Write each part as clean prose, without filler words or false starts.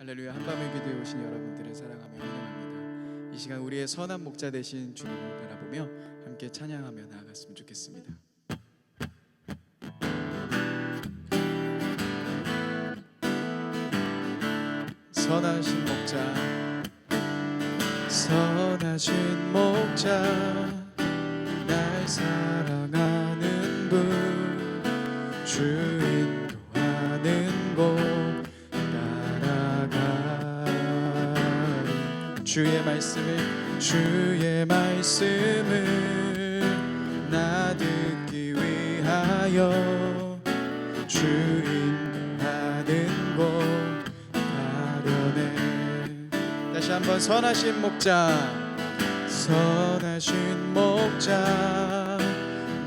할렐루야. 한밤의 기도에 오신 여러분들을 사랑하며 환영합니다. 이 시간 우리의 선한 목자 되신 주님을 바라보며 함께 찬양하며 나아갔으면 좋겠습니다. 선하신 목자, 선하신 목자, 날 사랑하는 분, 주 인도하는 곳 따라가. 주의 말씀을 나 듣기 위하여 주 인도하는 곳 가려네. 다시 한번 선하신 목자, 선하신 목자,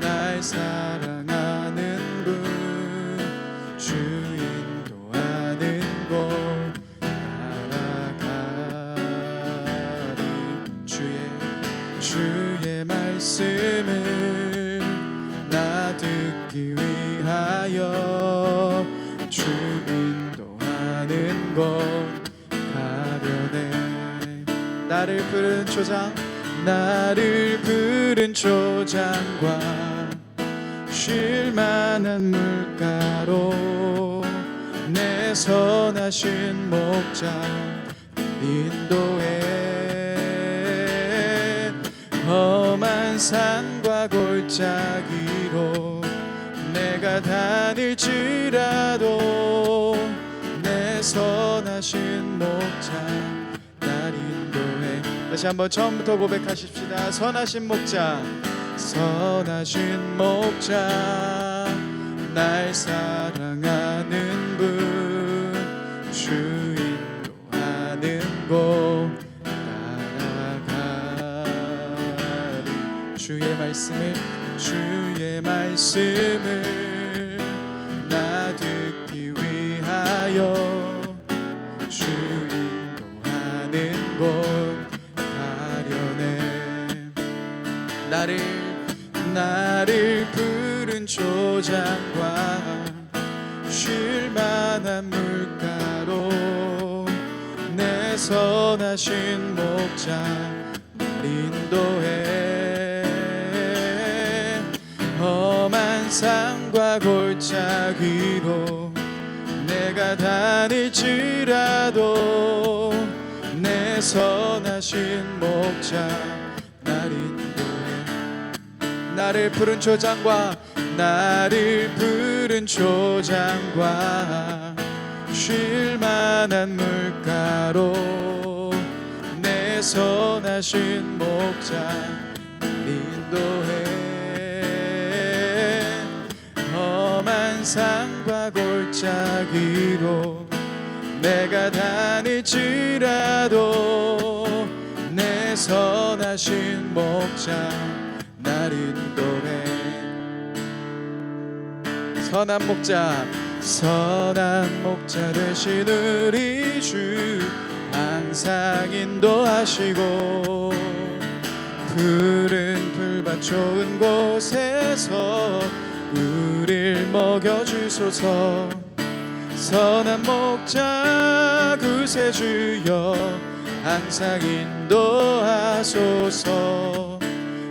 날 사랑하는 분, 주 인도하는 곳 따라가리. 주의 말씀을 나 듣기 위하여 주 인도하는 곳 가려네. 나를 부른 초장, 나를 부른 초장과 쉴만한 물가로 내 선하신 목자 인도해. 험한 산과 골짜기로 내가 다닐지라도 내 선하신 목자 날 인도해. 다시 한번 처음부터 고백하십시다. 선하신 목자, 선하신 목자, 날 사랑하는 분, 주 인도하는 곳 따라가리. 주의 말씀을 나 듣기 위하여 주 인도하는 곳 가려네. 나를 부른 초장과 쉴만한 물가로 내 선하신 목자 날 인도해. 험한 산과 골짜기로 내가 다닐지라도 내 선하신 목자 날 인도해. 나를 푸른 초장과 쉴만한 물가로 내 선하신 목자 인도해. 험한 산과 골짜기로 내가 다닐지라도 내 선하신 목자 날 인도해. 선한 목자 되신 우리 주 항상 인도하시고 푸른 풀밭 좋은 곳에서 우릴 먹여주소서. 선한 목자 구세주여 항상 인도하소서.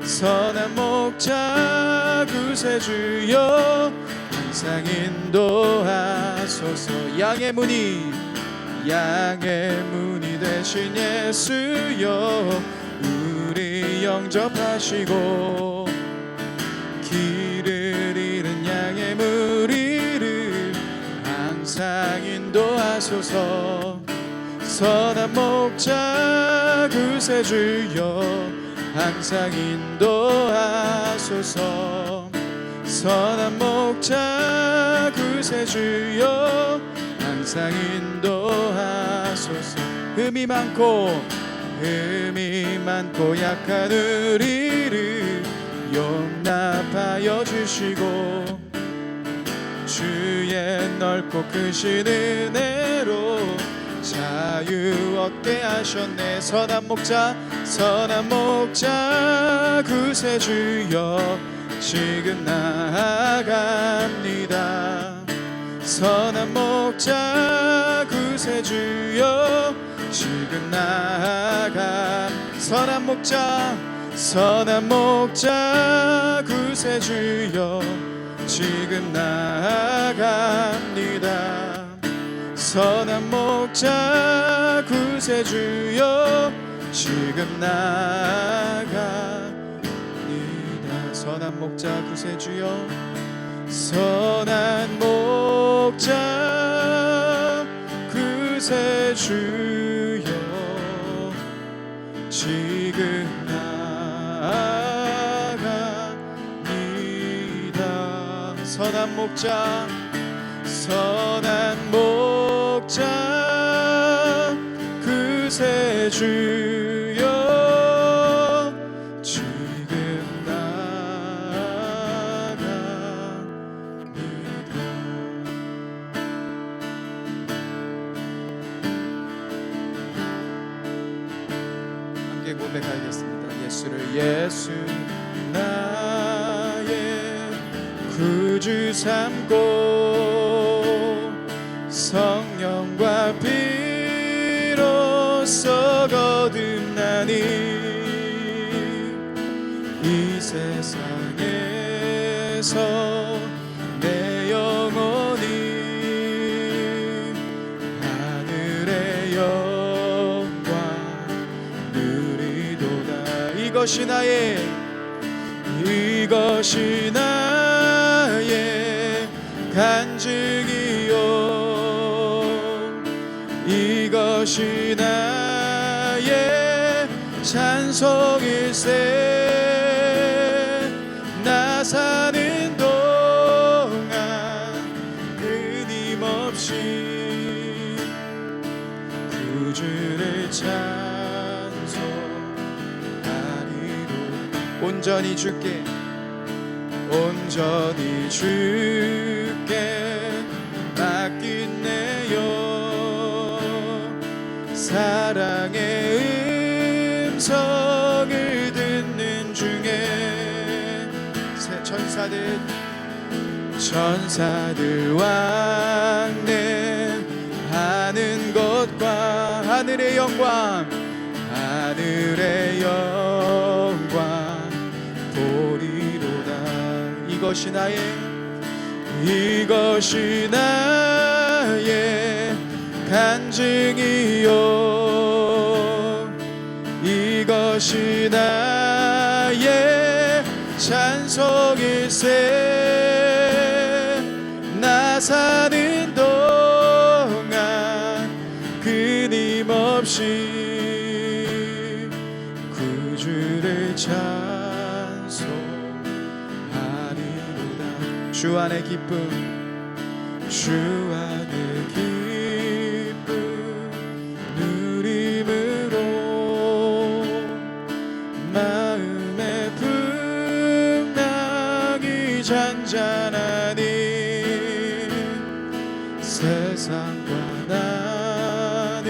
선한 목자 구세주여 항상 인도하소서. 양의 문이 되신 예수여 우리 영접하시고 길을 잃은 양의 무리를 항상 인도하소서. 선한 목자 구세주여 항상 인도하소서. 선한 목자 구세주여 항상 인도하소서. 흠이 많고 약한 우리를 용납하여 주시고 주의 넓고 크신 은혜로 자유 얻게 하셨네. 선한 목자 구세주여 지금 나아갑니다. 선한 목자 구세주여 지금 나아가 선한 목자 구세주여 지금 나아갑니다. 선한 목자 구세주여 지금 나아갑니다. 선한 목자 구세주여 선한 목자 구세주여 지금 나아갑니다. 선한 목자 구세주여 지금 나아갑니다. 함께 고백하겠습니다. 예수 나의 구주 삼고 성령과 피로써 거듭나니 이 세상에서 내 영혼이 하늘의 영광 누리도다. 이것이 나의 간증이요 이것이 나의 찬송일세. 나 사는 동안 끊임없이 구주를 찬송하리로 온전히 주께 맡긴 내 영 사랑의 음성을 듣는 중에 천사들 왕래하는 것과 하늘의 영광 보리로다. 이것이 나의 간증이요 이것이 나의 찬송일세. 나 사는 동안 끊임없이 구주를 찬송하리로다. 주 안의 기쁨 누림으로 마음의 풍랑이 잔잔하니 세상과 나는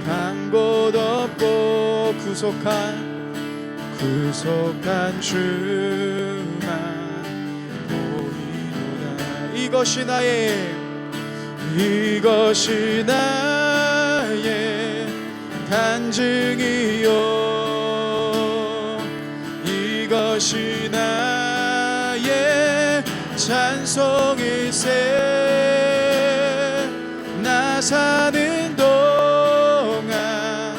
간 곳 없고 구속한 주만 이것이 나의 간증이요 이것이 나의 찬송일세. 나 사는 동안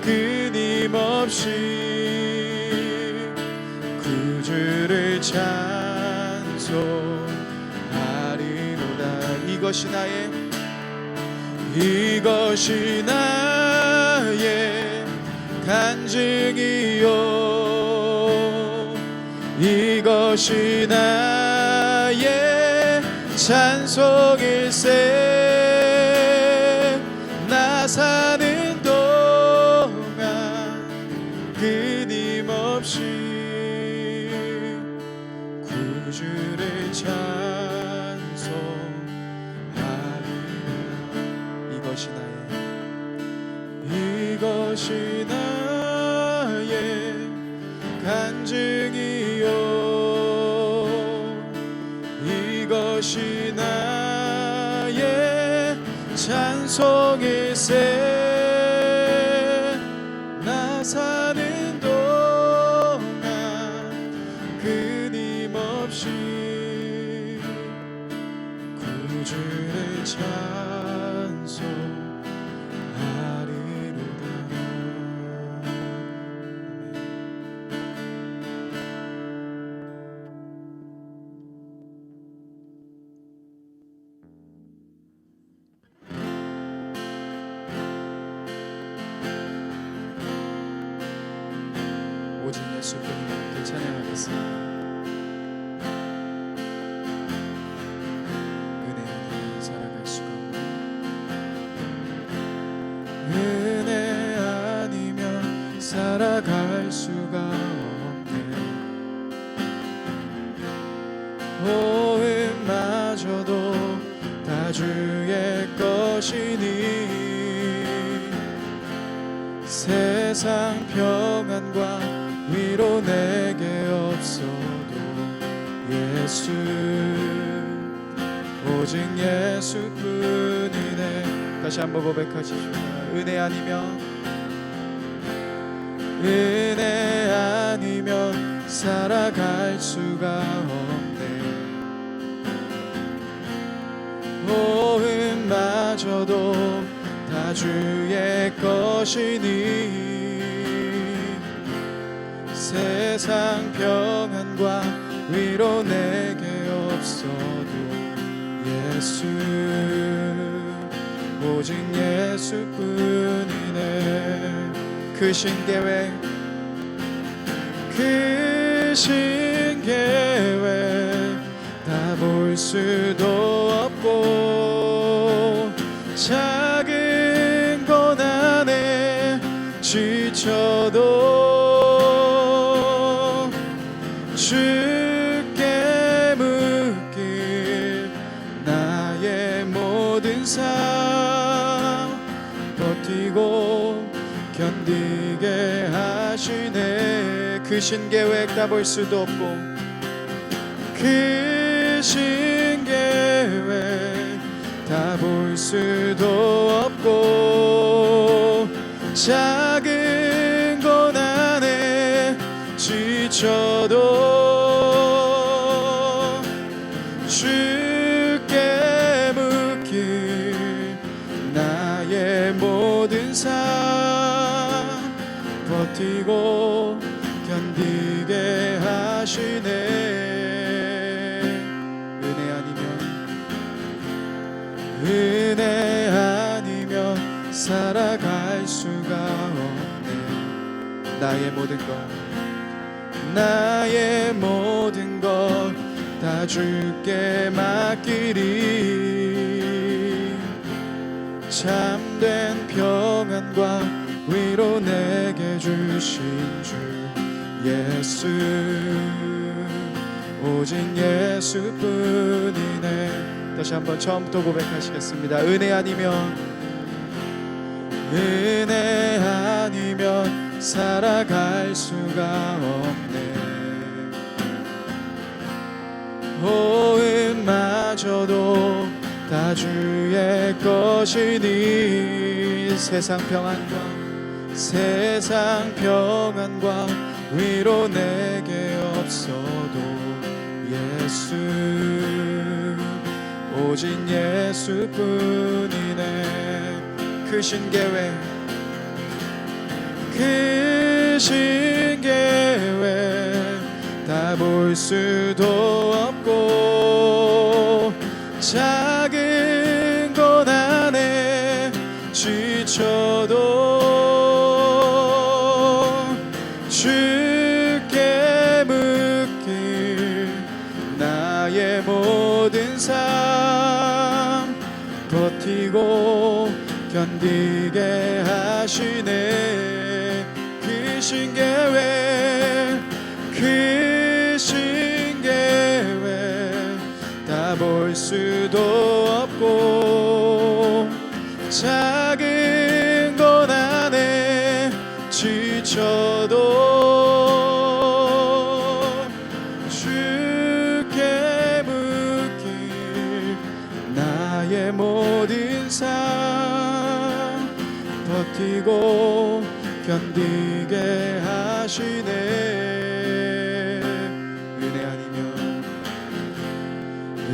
끊임없이 구주를 찬송 이것이 나의 간증이요 이것이 나의 찬송일세. 나 사는 동안 끊임없이 구주를 찬송 이것이 나의 간증이요 이것이 나의 찬송일세. 나 사는 동안 끊임없이 구주를 찬송하리로다. 오직 예수뿐이면 함께 찬양하겠습니다. 은혜 아니면 살아갈 수가 없네. 은혜 아니면 살아갈 수가 없네. 호흡마저도 다 주의 것이니 세상 평안과 위로 내게 없어도 예수, 오직 예수뿐이네. 다시 한번 고백하시죠. 은혜 아니면, 은혜 아니면 살아갈 수가 없네. 호흡마저도 다 주의 것이니 세상 평안과 위로 내게 없어도 예수, 오직 예수뿐이네. 크신 계획, 크신 계획 다 볼 수도 없고 작은 고난에 지쳐도 주께 묻길 나의 모든 삶 버티고 견디게 하시네. 크신 계획 다 볼 수도 없고 크신 계획 다 볼 수도 없고 작은 고난에 지쳐도 주께 묻길 나의 모든 삶 버티고 견디게 하시네. 은혜 아니면 살아갈 수가 없네. 나의 모든 것, 나의 모든 것 다 주께 맡기리. 참된 평안과 위로 내게 주신 주 예수, 오직 예수뿐이네. 다시 한번 처음부터 고백하시겠습니다. 은혜 아니면, 은혜 아니면 살아갈 수가 없네. 호흡마저도 다 주의 것이니 세상 평안과 위로 내게 없어도 예수, 오직 예수뿐이네. 크신 계획, 크신 계획 다 볼 수도 없고 작은 고난에 지쳐도 주께 묻길 나의 모든 삶 버티고 견디게 하시네. 크신 계획, 크신 계획 다 볼 수도 없고 작은 고난에 지쳐도 주께 묻길 나의 모든 삶 버티고 견디게 하시네.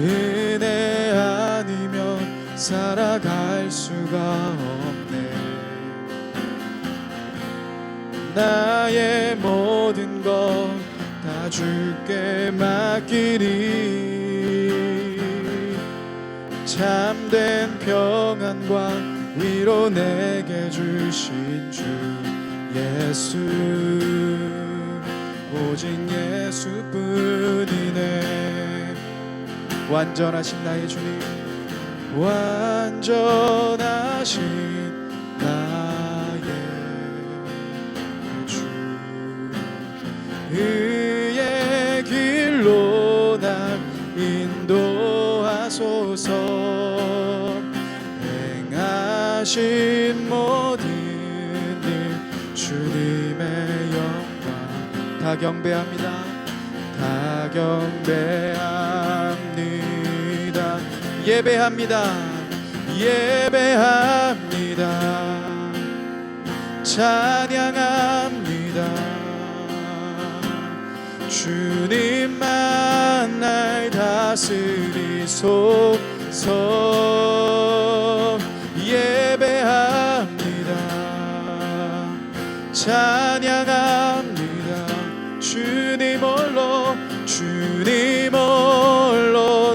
은혜 아니면 살아갈 수가 없네. 나의 모든 것 다 주께 맡기리. 참된 평안과 위로 내게 주신 주 예수, 오직 예수뿐이네. 완전하신 나의 주님, 완전하신 나의 주, 의의 길로 날 인도하소서. 행하신 모든 일 주님의 영광 다 경배합니다. 다 경배합니다. 예배합니다. 예배합니다. 찬양합니다. 주님만 날 다스리소서. 예배합니다. 찬양합니다. 주님 홀로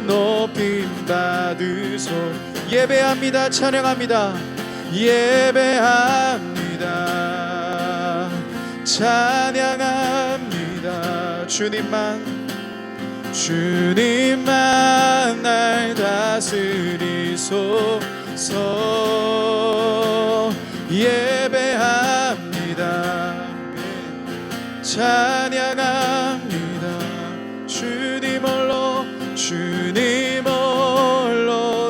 높임 받으소. 예배합니다. 찬양합니다. 예배합니다. 찬양합니다. 주님만 날 다스리소서. 예배합니다. 찬양합니다. 주님 홀로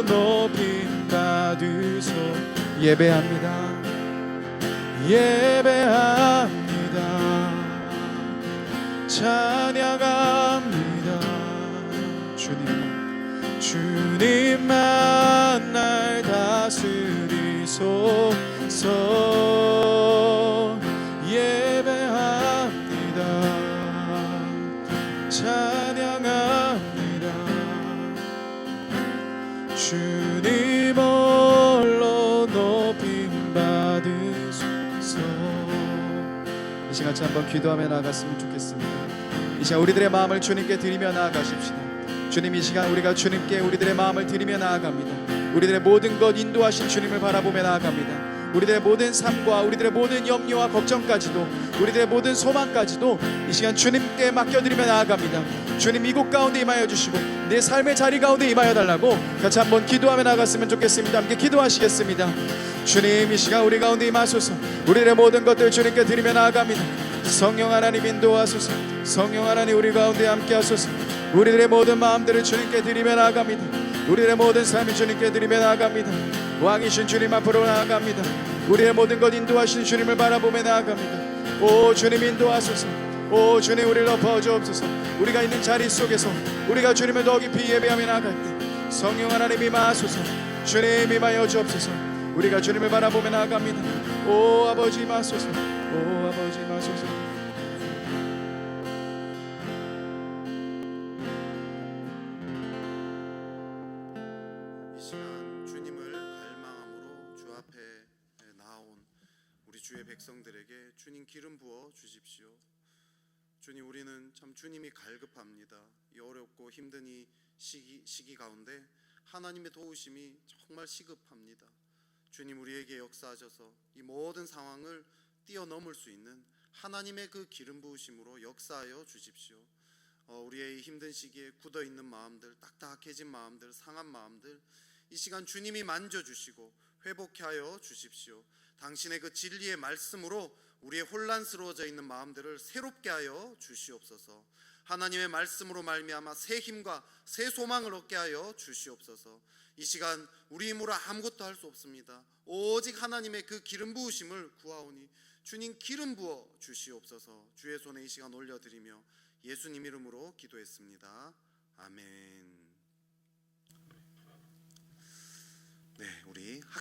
높임 받으소. 예배합니다. 예배합니다. 찬양합니다. 주님만 날 다스리소서. 예배합니다. 찬양합니다. 주님 홀로 높임 받으소서. 이 시간 한번 기도하며 나아갔으면 좋겠습니다. 이 시간 우리들의 마음을 주님께 드리며 나아가십시다. 주님, 이 시간 우리가 주님께 우리들의 마음을 드리며 나아갑니다. 우리들의 모든 것 인도하신 주님을 바라보며 나아갑니다. 우리들의 모든 삶과 우리들의 모든 염려와 걱정까지도, 우리들의 모든 소망까지도 이 시간 주님께 맡겨드리며 나아갑니다. 주님, 이곳 가운데 임하여 주시고 내 삶의 자리 가운데 임하여 달라고 같이 한번 기도하며 나아갔으면 좋겠습니다. 함께 기도하시겠습니다. 주님, 이 시간 우리 가운데 임하소서. 우리들의 모든 것들 주님께 드리며 나아갑니다. 성령 하나님 인도하소서. 성령 하나님 우리 가운데 함께 하소서. 우리들의 모든 마음들을 주님께 드리며 나아갑니다. 우리의 모든 삶을 주님께 드리며 나아갑니다. 왕이신 주님 앞으로 나아갑니다. 우리의 모든 것 인도하시는 주님을 바라보며 나아갑니다. 오 주님, 인도하소서. 오 주님, 우리를 엎어 주옵소서. 우리가 있는 자리 속에서 우리가 주님을 더 깊이 예배하며 나아갈 때 성령 하나님 임하소서. 주님 임하여 주옵소서. 우리가 주님을 바라보며 나아갑니다. 오 아버지 임하소서. 오 아버지 임하소서. 주의 백성들에게 주님 기름 부어 주십시오. 주님, 우리는 참 주님이 갈급합니다. 이 어렵고 힘든 이 시기 가운데 하나님의 도우심이 정말 시급합니다. 주님, 우리에게 역사하셔서 이 모든 상황을 뛰어넘을 수 있는 하나님의 그 기름 부으심으로 역사하여 주십시오. 우리의 이 힘든 시기에 굳어있는 마음들, 딱딱해진 마음들, 상한 마음들 이 시간 주님이 만져주시고 회복케 하여 주십시오. 당신의 그 진리의 말씀으로 우리의 혼란스러워져 있는 마음들을 새롭게 하여 주시옵소서. 하나님의 말씀으로 말미암아 새 힘과 새 소망을 얻게 하여 주시옵소서. 이 시간 우리 힘으로 아무것도 할 수 없습니다. 오직 하나님의 그 기름 부으심을 구하오니 주님 기름 부어 주시옵소서. 주의 손에 이 시간 올려드리며 예수님 이름으로 기도했습니다. 아멘.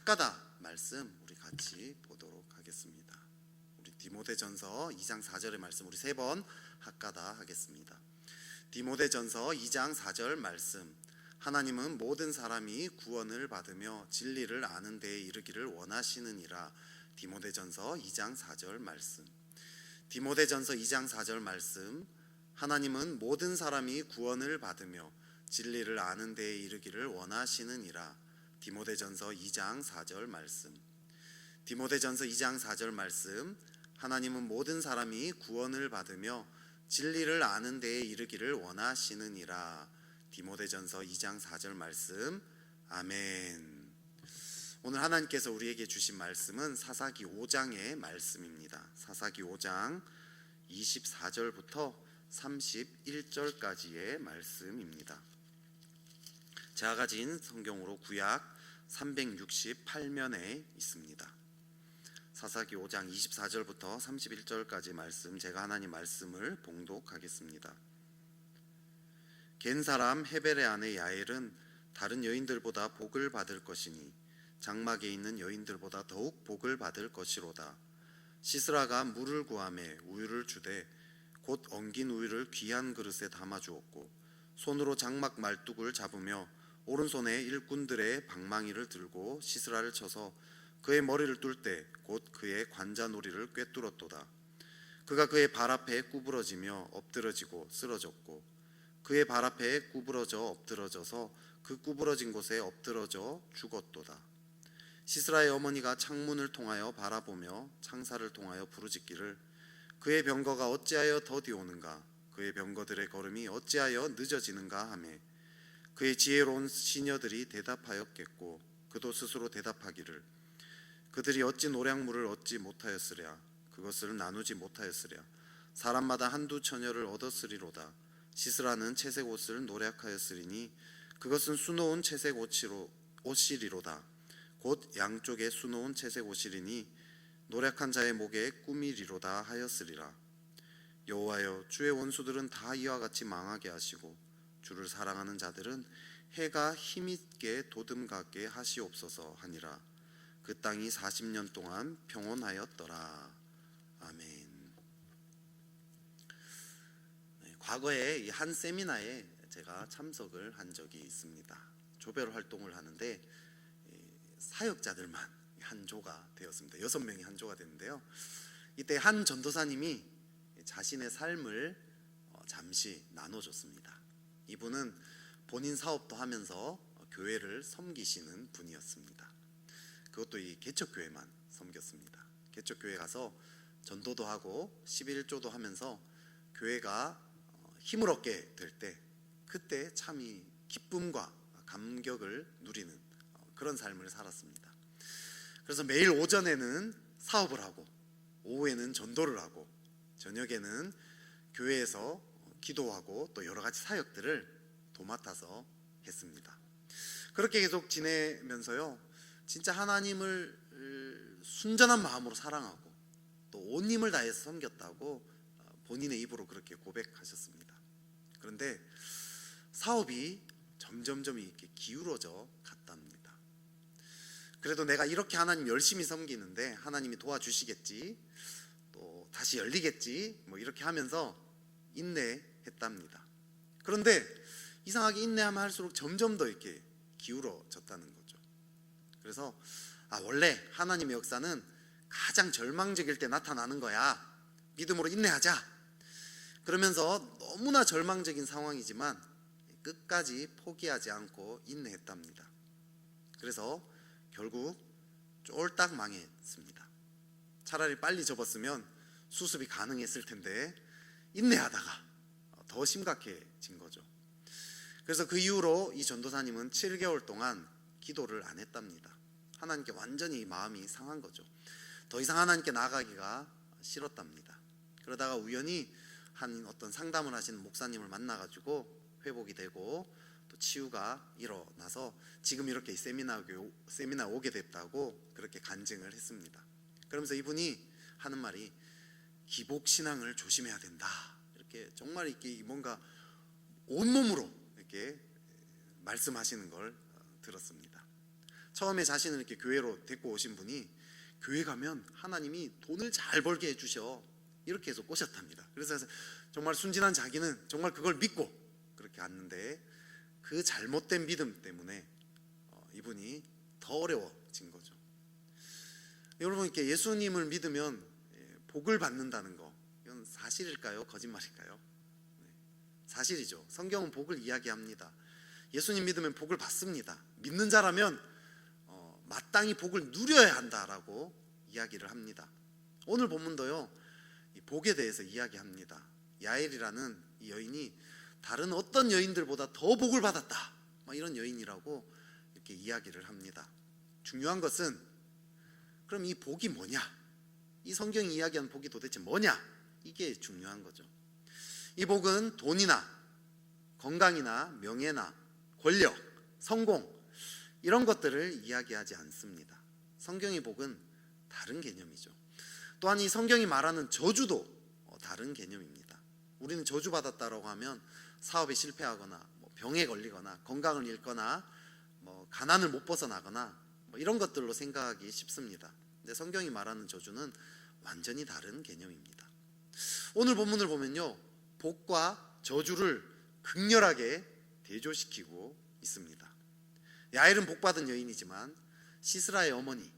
학가다 말씀 우리 같이 보도록 하겠습니다. 우리 디모데전서 2장 4절의 말씀 우리 3번 학가다 하겠습니다. 디모데전서 2장 4절 말씀. 하나님은 모든 사람이 구원을 받으며 진리를 아는 데에 이르기를 원하시느니라. 디모데전서 2장 4절 말씀. 디모데전서 2장 4절 말씀. 하나님은 모든 사람이 구원을 받으며 진리를 아는 데에 이르기를 원하시느니라. 디모데전서 2장 4절 말씀. 디모데전서 2장 4절 말씀. 하나님은 모든 사람이 구원을 받으며 진리를 아는 데에 이르기를 원하시느니라. 디모데전서 2장 4절 말씀. 아멘. 오늘 하나님께서 우리에게 주신 말씀은 사사기 5장의 말씀입니다. 사사기 5장 24절부터 31절까지의 말씀입니다. 제가 가진 성경으로 구약 368면에 있습니다. 사사기 5장 24절부터 31절까지 말씀, 제가 하나님 말씀을 봉독하겠습니다. 겐 사람 헤벨의 아내 야엘은 다른 여인들보다 복을 받을 것이니 장막에 있는 여인들보다 더욱 복을 받을 것이로다. 시스라가 물을 구하매 우유를 주되 곧 엉긴 우유를 귀한 그릇에 담아 주었고 손으로 장막 말뚝을 잡으며 오른손에 일꾼들의 방망이를 들고 시스라를 쳐서 그의 머리를 뚫 때 곧 그의 관자놀이를 꿰뚫었도다. 그가 그의 발 앞에 구부러지며 엎드러지고 쓰러졌고 그의 발 앞에 구부러져 엎드러져서 그 구부러진 곳에 엎드러져 죽었도다. 시스라의 어머니가 창문을 통하여 바라보며 창살을 통하여 부르짖기를 그의 병거가 어찌하여 더디 오는가, 그의 병거들의 걸음이 어찌하여 늦어지는가 하매 그의 지혜로운 시녀들이 대답하였겠고 그도 스스로 대답하기를 그들이 어찌 노량물을 얻지 못하였으랴, 그것을 나누지 못하였으랴. 사람마다 한두 처녀를 얻었으리로다. 시스라는 채색 옷을 노략하였으리니 그것은 수놓은 채색 옷이리로다. 곧 양쪽에 수놓은 채색 옷이리니 노략한 자의 목에 꾸미리로다 하였으리라. 여호와여, 주의 원수들은 다 이와 같이 망하게 하시고 주를 사랑하는 자들은 해가 힘있게 도듬가게 하시옵소서 하니라. 그 땅이 40년 동안 평온하였더라. 아멘. 과거에 이 한 세미나에 제가 참석을 한 적이 있습니다. 조별 활동을 하는데 사역자들만 한 조가 되었습니다. 6명이 한 조가 됐는데요. 이때 한 전도사님이 자신의 삶을 잠시 나눠줬습니다. 이분은 본인 사업도 하면서 교회를 섬기시는 분이었습니다. 그것도 이 개척교회만 섬겼습니다. 개척교회 가서 전도도 하고 11조도 하면서 교회가 힘을 얻게 될 때 그때 참 이 기쁨과 감격을 누리는 그런 삶을 살았습니다. 그래서 매일 오전에는 사업을 하고 오후에는 전도를 하고 저녁에는 교회에서 기도하고 또 여러 가지 사역들을 도맡아서 했습니다. 그렇게 계속 지내면서요, 진짜 하나님을 순전한 마음으로 사랑하고 또 온 힘을 다해서 섬겼다고 본인의 입으로 그렇게 고백하셨습니다. 그런데 사업이 점점점 이렇게 기울어져 갔답니다. 그래도 내가 이렇게 하나님 열심히 섬기는데 하나님이 도와주시겠지, 또 다시 열리겠지, 뭐 이렇게 하면서 인내했답니다. 그런데 이상하게 인내하면 할수록 점점 더 이렇게 기울어졌다는 거죠. 그래서 원래 하나님의 역사는 가장 절망적일 때 나타나는 거야. 믿음으로 인내하자. 그러면서 너무나 절망적인 상황이지만 끝까지 포기하지 않고 인내했답니다. 그래서 결국 쫄딱 망했습니다. 차라리 빨리 접었으면 수습이 가능했을 텐데 인내하다가 더 심각해진 거죠. 그래서 그 이후로 이 전도사님은 7개월 동안 기도를 안 했답니다. 하나님께 완전히 마음이 상한 거죠. 더 이상 하나님께 나아가기가 싫었답니다. 그러다가 우연히 한 어떤 상담을 하시는 목사님을 만나가지고 회복이 되고 또 치유가 일어나서 지금 이렇게 세미나 오게 됐다고 그렇게 간증을 했습니다. 그러면서 이분이 하는 말이 기복신앙을 조심해야 된다. 이렇게 정말 이렇게 뭔가 온몸으로 이렇게 말씀하시는 걸 들었습니다. 처음에 자신을 이렇게 교회로 데리고 오신 분이 교회 가면 하나님이 돈을 잘 벌게 해주셔, 이렇게 해서 꼬셨답니다. 그래서 정말 순진한 자기는 정말 그걸 믿고 그렇게 왔는데 그 잘못된 믿음 때문에 이분이 더 어려워진 거죠. 여러분, 이렇게 예수님을 믿으면 복을 받는다는 거, 이건 사실일까요? 거짓말일까요? 사실이죠. 성경은 복을 이야기합니다. 예수님 믿으면 복을 받습니다. 믿는 자라면 마땅히 복을 누려야 한다라고 이야기를 합니다. 오늘 본문도요, 이 복에 대해서 이야기합니다. 야엘이라는 이 여인이 다른 어떤 여인들보다 더 복을 받았다, 이런 여인이라고 이렇게 이야기를 합니다. 중요한 것은 그럼 이 복이 뭐냐? 이 성경이 이야기하는 복이 도대체 뭐냐? 이게 중요한 거죠. 이 복은 돈이나 건강이나 명예나 권력, 성공, 이런 것들을 이야기하지 않습니다. 성경의 복은 다른 개념이죠. 또한 이 성경이 말하는 저주도 다른 개념입니다. 우리는 저주받았다라고 하면 사업에 실패하거나 병에 걸리거나 건강을 잃거나 가난을 못 벗어나거나 이런 것들로 생각하기 쉽습니다. 근데 성경이 말하는 저주는 완전히 다른 개념입니다. 오늘 본문을 보면요, 복과 저주를 극렬하게 대조시키고 있습니다. 야엘은 복받은 여인이지만 시스라의 어머니,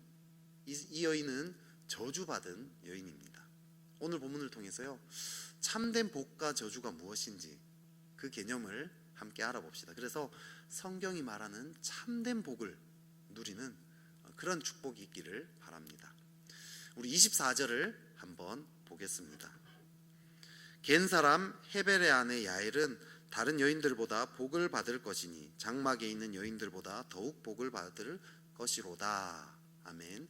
이 여인은 저주받은 여인입니다. 오늘 본문을 통해서요, 참된 복과 저주가 무엇인지 그 개념을 함께 알아봅시다. 그래서 성경이 말하는 참된 복을 누리는 그런 축복이 있기를 바랍니다. 우리 24절을 한번 보겠습니다. 겐 사람 헤벨의 아내 야엘은 다른 여인들보다 복을 받을 것이니 장막에 있는 여인들보다 더욱 복을 받을 것이로다. 아멘.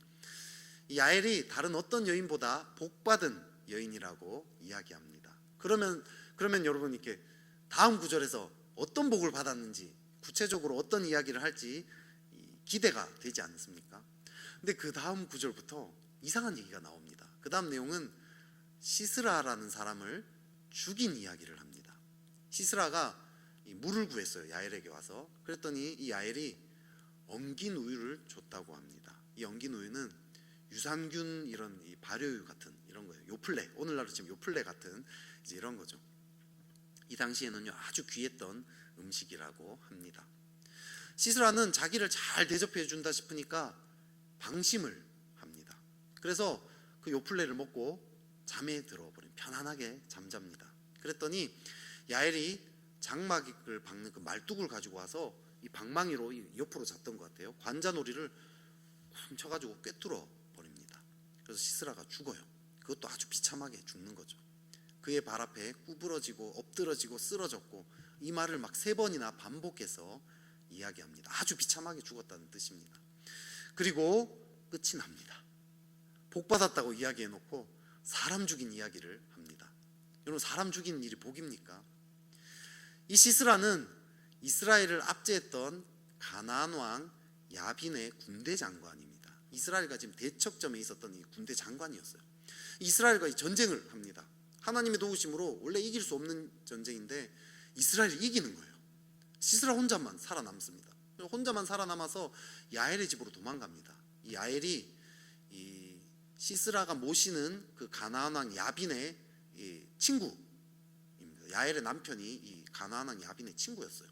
이 야엘이 다른 어떤 여인보다 복받은 여인이라고 이야기합니다. 그러면 여러분, 이렇게 다음 구절에서 어떤 복을 받았는지, 구체적으로 어떤 이야기를 할지 기대가 되지 않습니까? 근데 그 다음 구절부터 이상한 얘기가 나옵니다. 그 다음 내용은 시스라라는 사람을 죽인 이야기를 합니다. 시스라가 물을 구했어요. 야엘에게 와서. 그랬더니 이 야엘이 엉긴 우유를 줬다고 합니다. 이 엉긴 우유는 유산균, 이런 이 발효유 같은 이런 거예요. 요플레, 오늘날로 치면 요플레 같은 이제 이런 거죠. 이 당시에는요, 아주 귀했던 음식이라고 합니다. 시스라는 자기를 잘 대접해 준다 싶으니까 방심을 합니다. 그래서 그 요플레를 먹고 잠에 들어버린, 편안하게 잠잡니다. 그랬더니 야엘이 장막을 박는 그 말뚝을 가지고 와서 이 방망이로 옆으로 잡던 것 같아요. 관자놀이를 훔쳐가지고 꿰뚫어 버립니다. 그래서 시스라가 죽어요. 그것도 아주 비참하게 죽는 거죠. 그의 발 앞에 구부러지고 엎드러지고 쓰러졌고, 이 말을 막 3번이나 반복해서 이야기합니다. 아주 비참하게 죽었다는 뜻입니다. 그리고 끝이 납니다. 복받았다고 이야기해놓고 사람 죽인 이야기를 합니다. 여러분, 사람 죽인 일이 복입니까? 이 시스라는 이스라엘을 압제했던 가나안 왕 야빈의 군대 장관입니다. 이스라엘과 지금 대척점에 있었던 이 군대 장관이었어요. 이스라엘과 전쟁을 합니다. 하나님의 도우심으로 원래 이길 수 없는 전쟁인데 이스라엘이 이기는 거예요. 시스라 혼자만 살아남습니다. 혼자만 살아남아서 야엘의 집으로 도망갑니다. 이 야엘이 이 시스라가 모시는 그 가나안 왕 야빈의 친구입니다. 야엘의 남편이 이 가나안 왕 야빈의 친구였어요.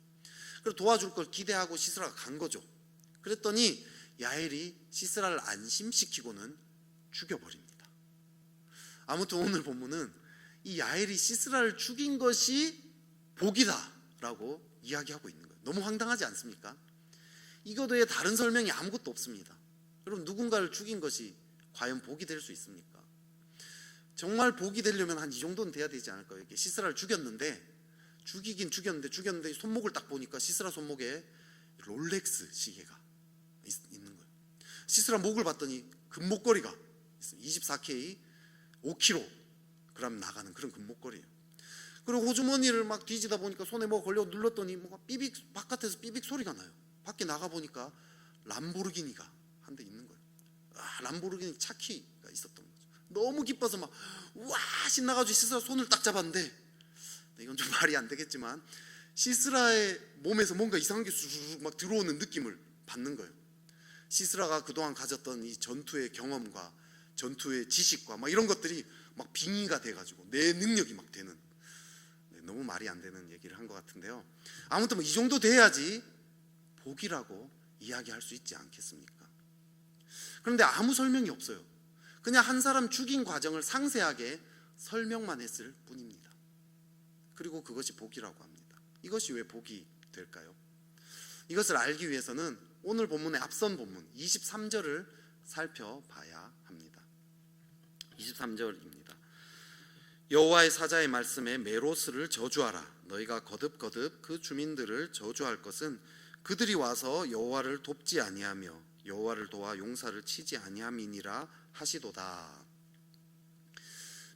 그래서 도와줄 걸 기대하고 시스라가 간 거죠. 그랬더니 야엘이 시스라를 안심시키고는 죽여버립니다. 아무튼 오늘 본문은 이 야엘이 시스라를 죽인 것이 복이다라고 이야기하고 있는 거예요. 너무 황당하지 않습니까? 이것 외에 다른 설명이 아무것도 없습니다. 여러분, 누군가를 죽인 것이 과연 복이 될 수 있습니까? 정말 복이 되려면 한 이 정도는 돼야 되지 않을까요? 이렇게 시스라를 죽였는데 죽였는데 손목을 딱 보니까 시스라 손목에 롤렉스 시계가 있는 거예요. 시스라 목을 봤더니 금목걸이가 24K 5kg 나가는 그런 금목걸이에요. 그리고 호주머니를 막 뒤지다 보니까 손에 뭐 걸려 눌렀더니 뭐가 삐빅, 바깥에서 삐빅 소리가 나요. 밖에 나가 보니까 람보르기니가 한 대 있는 거예요. 람보르기니 차키가 있었던 거죠. 너무 기뻐서 막 우와 신나가지고 시스라 손을 딱 잡았는데, 이건 좀 말이 안 되겠지만 시스라의 몸에서 뭔가 이상한 게 쑥 막 들어오는 느낌을 받는 거예요. 시스라가 그동안 가졌던 이 전투의 경험과 전투의 지식과 막 이런 것들이 막 빙의가 돼가지고 내 능력이 막 되는, 너무 말이 안 되는 얘기를 한 것 같은데요. 아무튼 뭐 이 정도 돼야지 복이라고 이야기할 수 있지 않겠습니까? 그런데 아무 설명이 없어요. 그냥 한 사람 죽인 과정을 상세하게 설명만 했을 뿐입니다. 그리고 그것이 복이라고 합니다. 이것이 왜 복이 될까요? 이것을 알기 위해서는 오늘 본문의 앞선 본문 23절을 살펴봐야 합니다. 23절입니다. 여호와의 사자의 말씀에 메로스를 저주하라. 너희가 거듭거듭 그 주민들을 저주할 것은 그들이 와서 여호와를 돕지 아니하며 여호와를 도와 용사를 치지 아니함이니라 하시도다.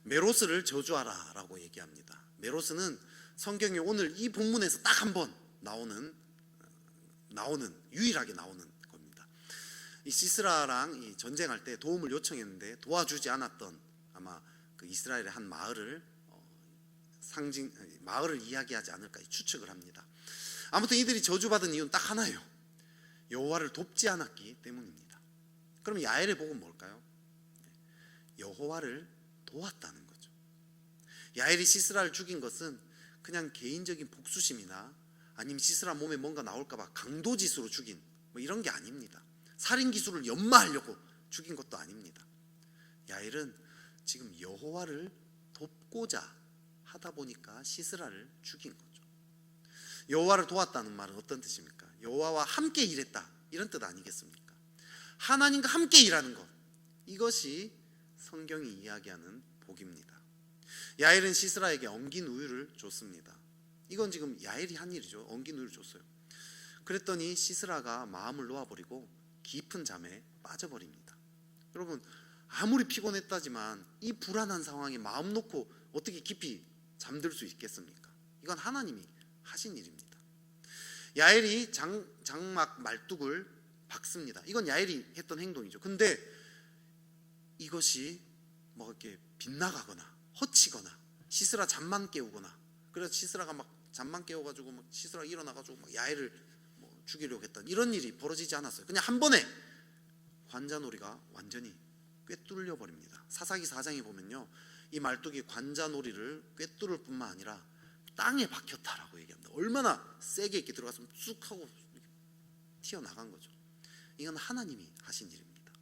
메로스를 저주하라 라고 얘기합니다. 메로스는 성경에 오늘 이 본문에서 딱 한 번 유일하게 나오는 겁니다. 이 시스라랑 이 전쟁할 때 도움을 요청했는데 도와주지 않았던 아마 그 이스라엘의 한 마을을 마을을 이야기하지 않을까 추측을 합니다. 아무튼 이들이 저주받은 이유는 딱 하나예요. 여호와를 돕지 않았기 때문입니다. 그럼 야엘의 복은 뭘까요? 여호와를 도왔다는 거죠. 야엘이 시스라를 죽인 것은 그냥 개인적인 복수심이나 아니면 시스라 몸에 뭔가 나올까봐 강도짓으로 죽인 뭐 이런 게 아닙니다. 살인 기술을 연마하려고 죽인 것도 아닙니다. 야엘은 지금 여호와를 돕고자 하다 보니까 시스라를 죽인 거죠. 여호와를 도왔다는 말은 어떤 뜻입니까? 여호와와 함께 일했다 이런 뜻 아니겠습니까? 하나님과 함께 일하는 것, 이것이 성경이 이야기하는 복입니다. 야엘은 시스라에게 엉긴 우유를 줬습니다. 이건 지금 야엘이 한 일이죠. 엉긴 우유를 줬어요. 그랬더니 시스라가 마음을 놓아버리고 깊은 잠에 빠져버립니다. 여러분, 아무리 피곤했다지만 이 불안한 상황에 마음 놓고 어떻게 깊이 잠들 수 있겠습니까? 이건 하나님이 하신 일입니다. 야엘이 장막 말뚝을 박습니다. 이건 야엘이 했던 행동이죠. 근데 이것이 뭐 이렇게 빗나가거나 허치거나 시스라 잠만 깨우거나, 그래서 시스라가 막 잠만 깨워가지고 막 시스라가 일어나가지고 막 야엘을 뭐 죽이려고 했던 이런 일이 벌어지지 않았어요. 그냥 한 번에 관자놀이가 완전히 꿰뚫려 버립니다. 사사기 4장에 보면요, 이 말뚝이 관자놀이를 꿰뚫을 뿐만 아니라 땅에 박혔다라고 얘기합니다. 얼마나 세게 이렇게 들어갔으면 쑥 하고 튀어나간 거죠. 이건 하나님이 하신 일입니다.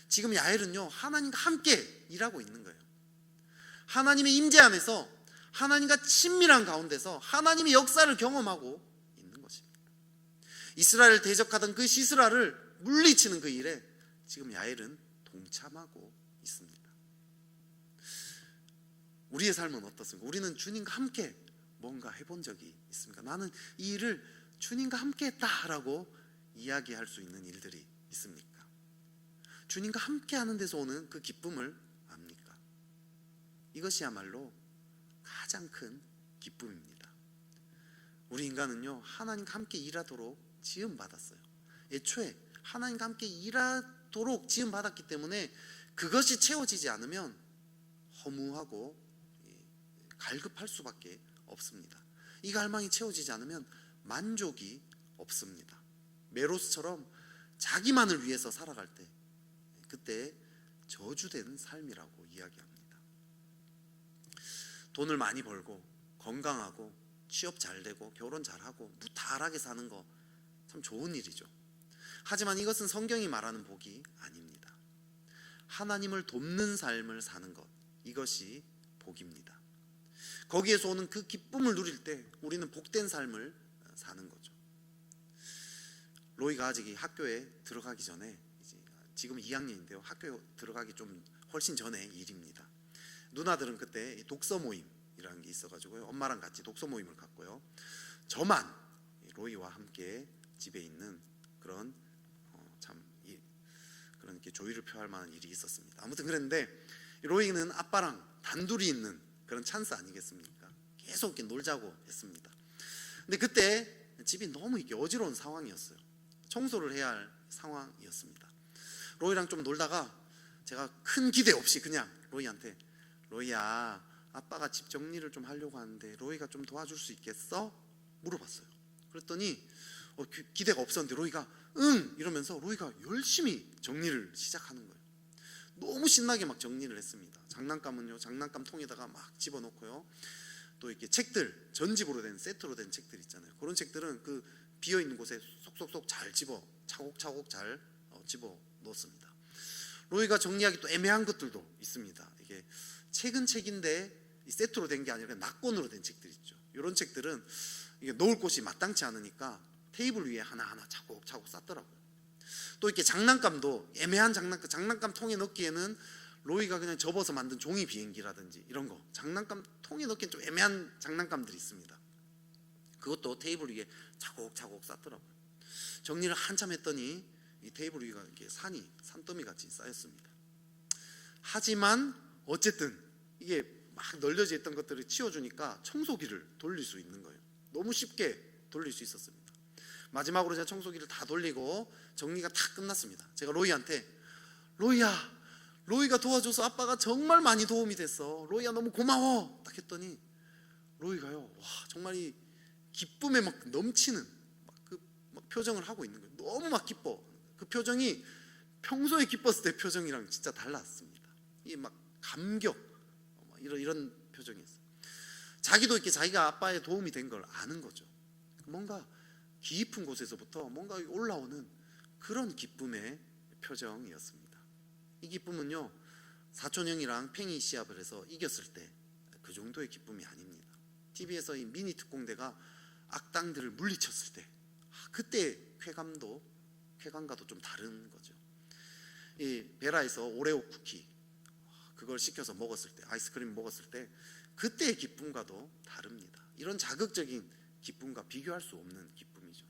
지금 야엘은요, 하나님과 함께 일하고 있는 거예요. 하나님의 임재 안에서, 하나님과 친밀한 가운데서 하나님의 역사를 경험하고 있는 것입니다. 이스라엘을 대적하던 그 시스라를 물리치는 그 일에 지금 야엘은 동참하고 있습니다. 우리의 삶은 어떻습니까? 우리는 주님과 함께 뭔가 해본 적이 있습니까? 나는 이 일을 주님과 함께 했다라고 이야기할 수 있는 일들이 있습니까? 주님과 함께 하는 데서 오는 그 기쁨을 압니까? 이것이야말로 가장 큰 기쁨입니다. 우리 인간은요, 하나님과 함께 일하도록 지음받았어요. 애초에 하나님과 함께 일하도록 지음받았기 때문에 그것이 채워지지 않으면 허무하고 갈급할 수밖에 없습니다. 이 갈망이 채워지지 않으면 만족이 없습니다. 메로스처럼 자기만을 위해서 살아갈 때, 그때 저주된 삶이라고 이야기합니다. 돈을 많이 벌고 건강하고 취업 잘 되고 결혼 잘하고 무탈하게 사는 거 참 좋은 일이죠. 하지만 이것은 성경이 말하는 복이 아닙니다. 하나님을 돕는 삶을 사는 것, 이것이 복입니다. 거기에서 오는 그 기쁨을 누릴 때 우리는 복된 삶을 사는 거죠. 로이가 아직 학교에 들어가기 전에, 지금 2학년인데요 학교에 들어가기 좀 훨씬 전에 일입니다. 누나들은 그때 독서 모임이라는 게 있어가지고요, 엄마랑 같이 독서 모임을 갔고요, 저만 로이와 함께 집에 있는 그런 그런 이렇게 조의를 표할 만한 일이 있었습니다. 아무튼 그랬는데 로이는 아빠랑 단둘이 있는 그런 찬스 아니겠습니까? 계속 이렇게 놀자고 했습니다. 근데 그때 집이 너무 이렇게 어지러운 상황이었어요. 청소를 해야 할 상황이었습니다. 로이랑 좀 놀다가 제가 큰 기대 없이 그냥 로이한테, 로이야, 아빠가 집 정리를 좀 하려고 하는데 로이가 좀 도와줄 수 있겠어? 물어봤어요. 그랬더니 기대가 없었는데 로이가 응 이러면서 로이가 열심히 정리를 시작하는 거예요. 너무 신나게 막 정리를 했습니다. 장난감은요, 장난감 통에다가 막 집어넣고요. 또 이렇게 책들, 전집으로 된 세트로 된 책들 있잖아요. 그런 책들은 그 비어 있는 곳에 속속속 잘 집어 차곡차곡 잘 집어 넣습니다. 로이가 정리하기 또 애매한 것들도 있습니다. 이게 책은 책인데 이 세트로 된 게 아니라 낙권으로 된 책들 있죠. 이런 책들은 이게 놓을 곳이 마땅치 않으니까 테이블 위에 하나하나 차곡차곡 쌌더라고요. 또 이렇게 장난감도 애매한 장난감 통에 넣기에는 로이가 그냥 접어서 만든 종이 비행기라든지 이런 거 장난감 통에 넣기엔 좀 애매한 장난감들이 있습니다. 그것도 테이블 위에 차곡차곡 쌌더라고요. 정리를 한참 했더니 이 테이블 위가 이렇게 산더미 같이 쌓였습니다. 하지만 어쨌든 이게 막 널려져 있던 것들을 치워주니까 청소기를 돌릴 수 있는 거예요. 너무 쉽게 돌릴 수 있었습니다. 마지막으로 제가 청소기를 다 돌리고 정리가 다 끝났습니다. 제가 로이한테 로이가 도와줘서 아빠가 정말 많이 도움이 됐어. 로이야 너무 고마워. 딱 했더니 로이가요, 와 정말 이 기쁨에 막 넘치는 막 표정을 하고 있는 거예요. 너무 막 기뻐. 그 표정이 평소에 기뻤을 때 표정이랑 진짜 달랐습니다. 이 막 감격 이런 표정이었어요. 자기도 이렇게 자기가 아빠의 도움이 된 걸 아는 거죠. 뭔가 깊은 곳에서부터 뭔가 올라오는 그런 기쁨의 표정이었습니다. 이 기쁨은요, 사촌형이랑 팽이 시합을 해서 이겼을 때 그 정도의 기쁨이 아닙니다. TV에서 이 미니 특공대가 악당들을 물리쳤을 때 그때 쾌감과도 좀 다른 거죠. 이 베라에서 오레오 쿠키 그걸 시켜서 먹었을 때, 아이스크림 먹었을 때 그때의 기쁨과도 다릅니다. 이런 자극적인 기쁨과 비교할 수 없는 기쁨이죠.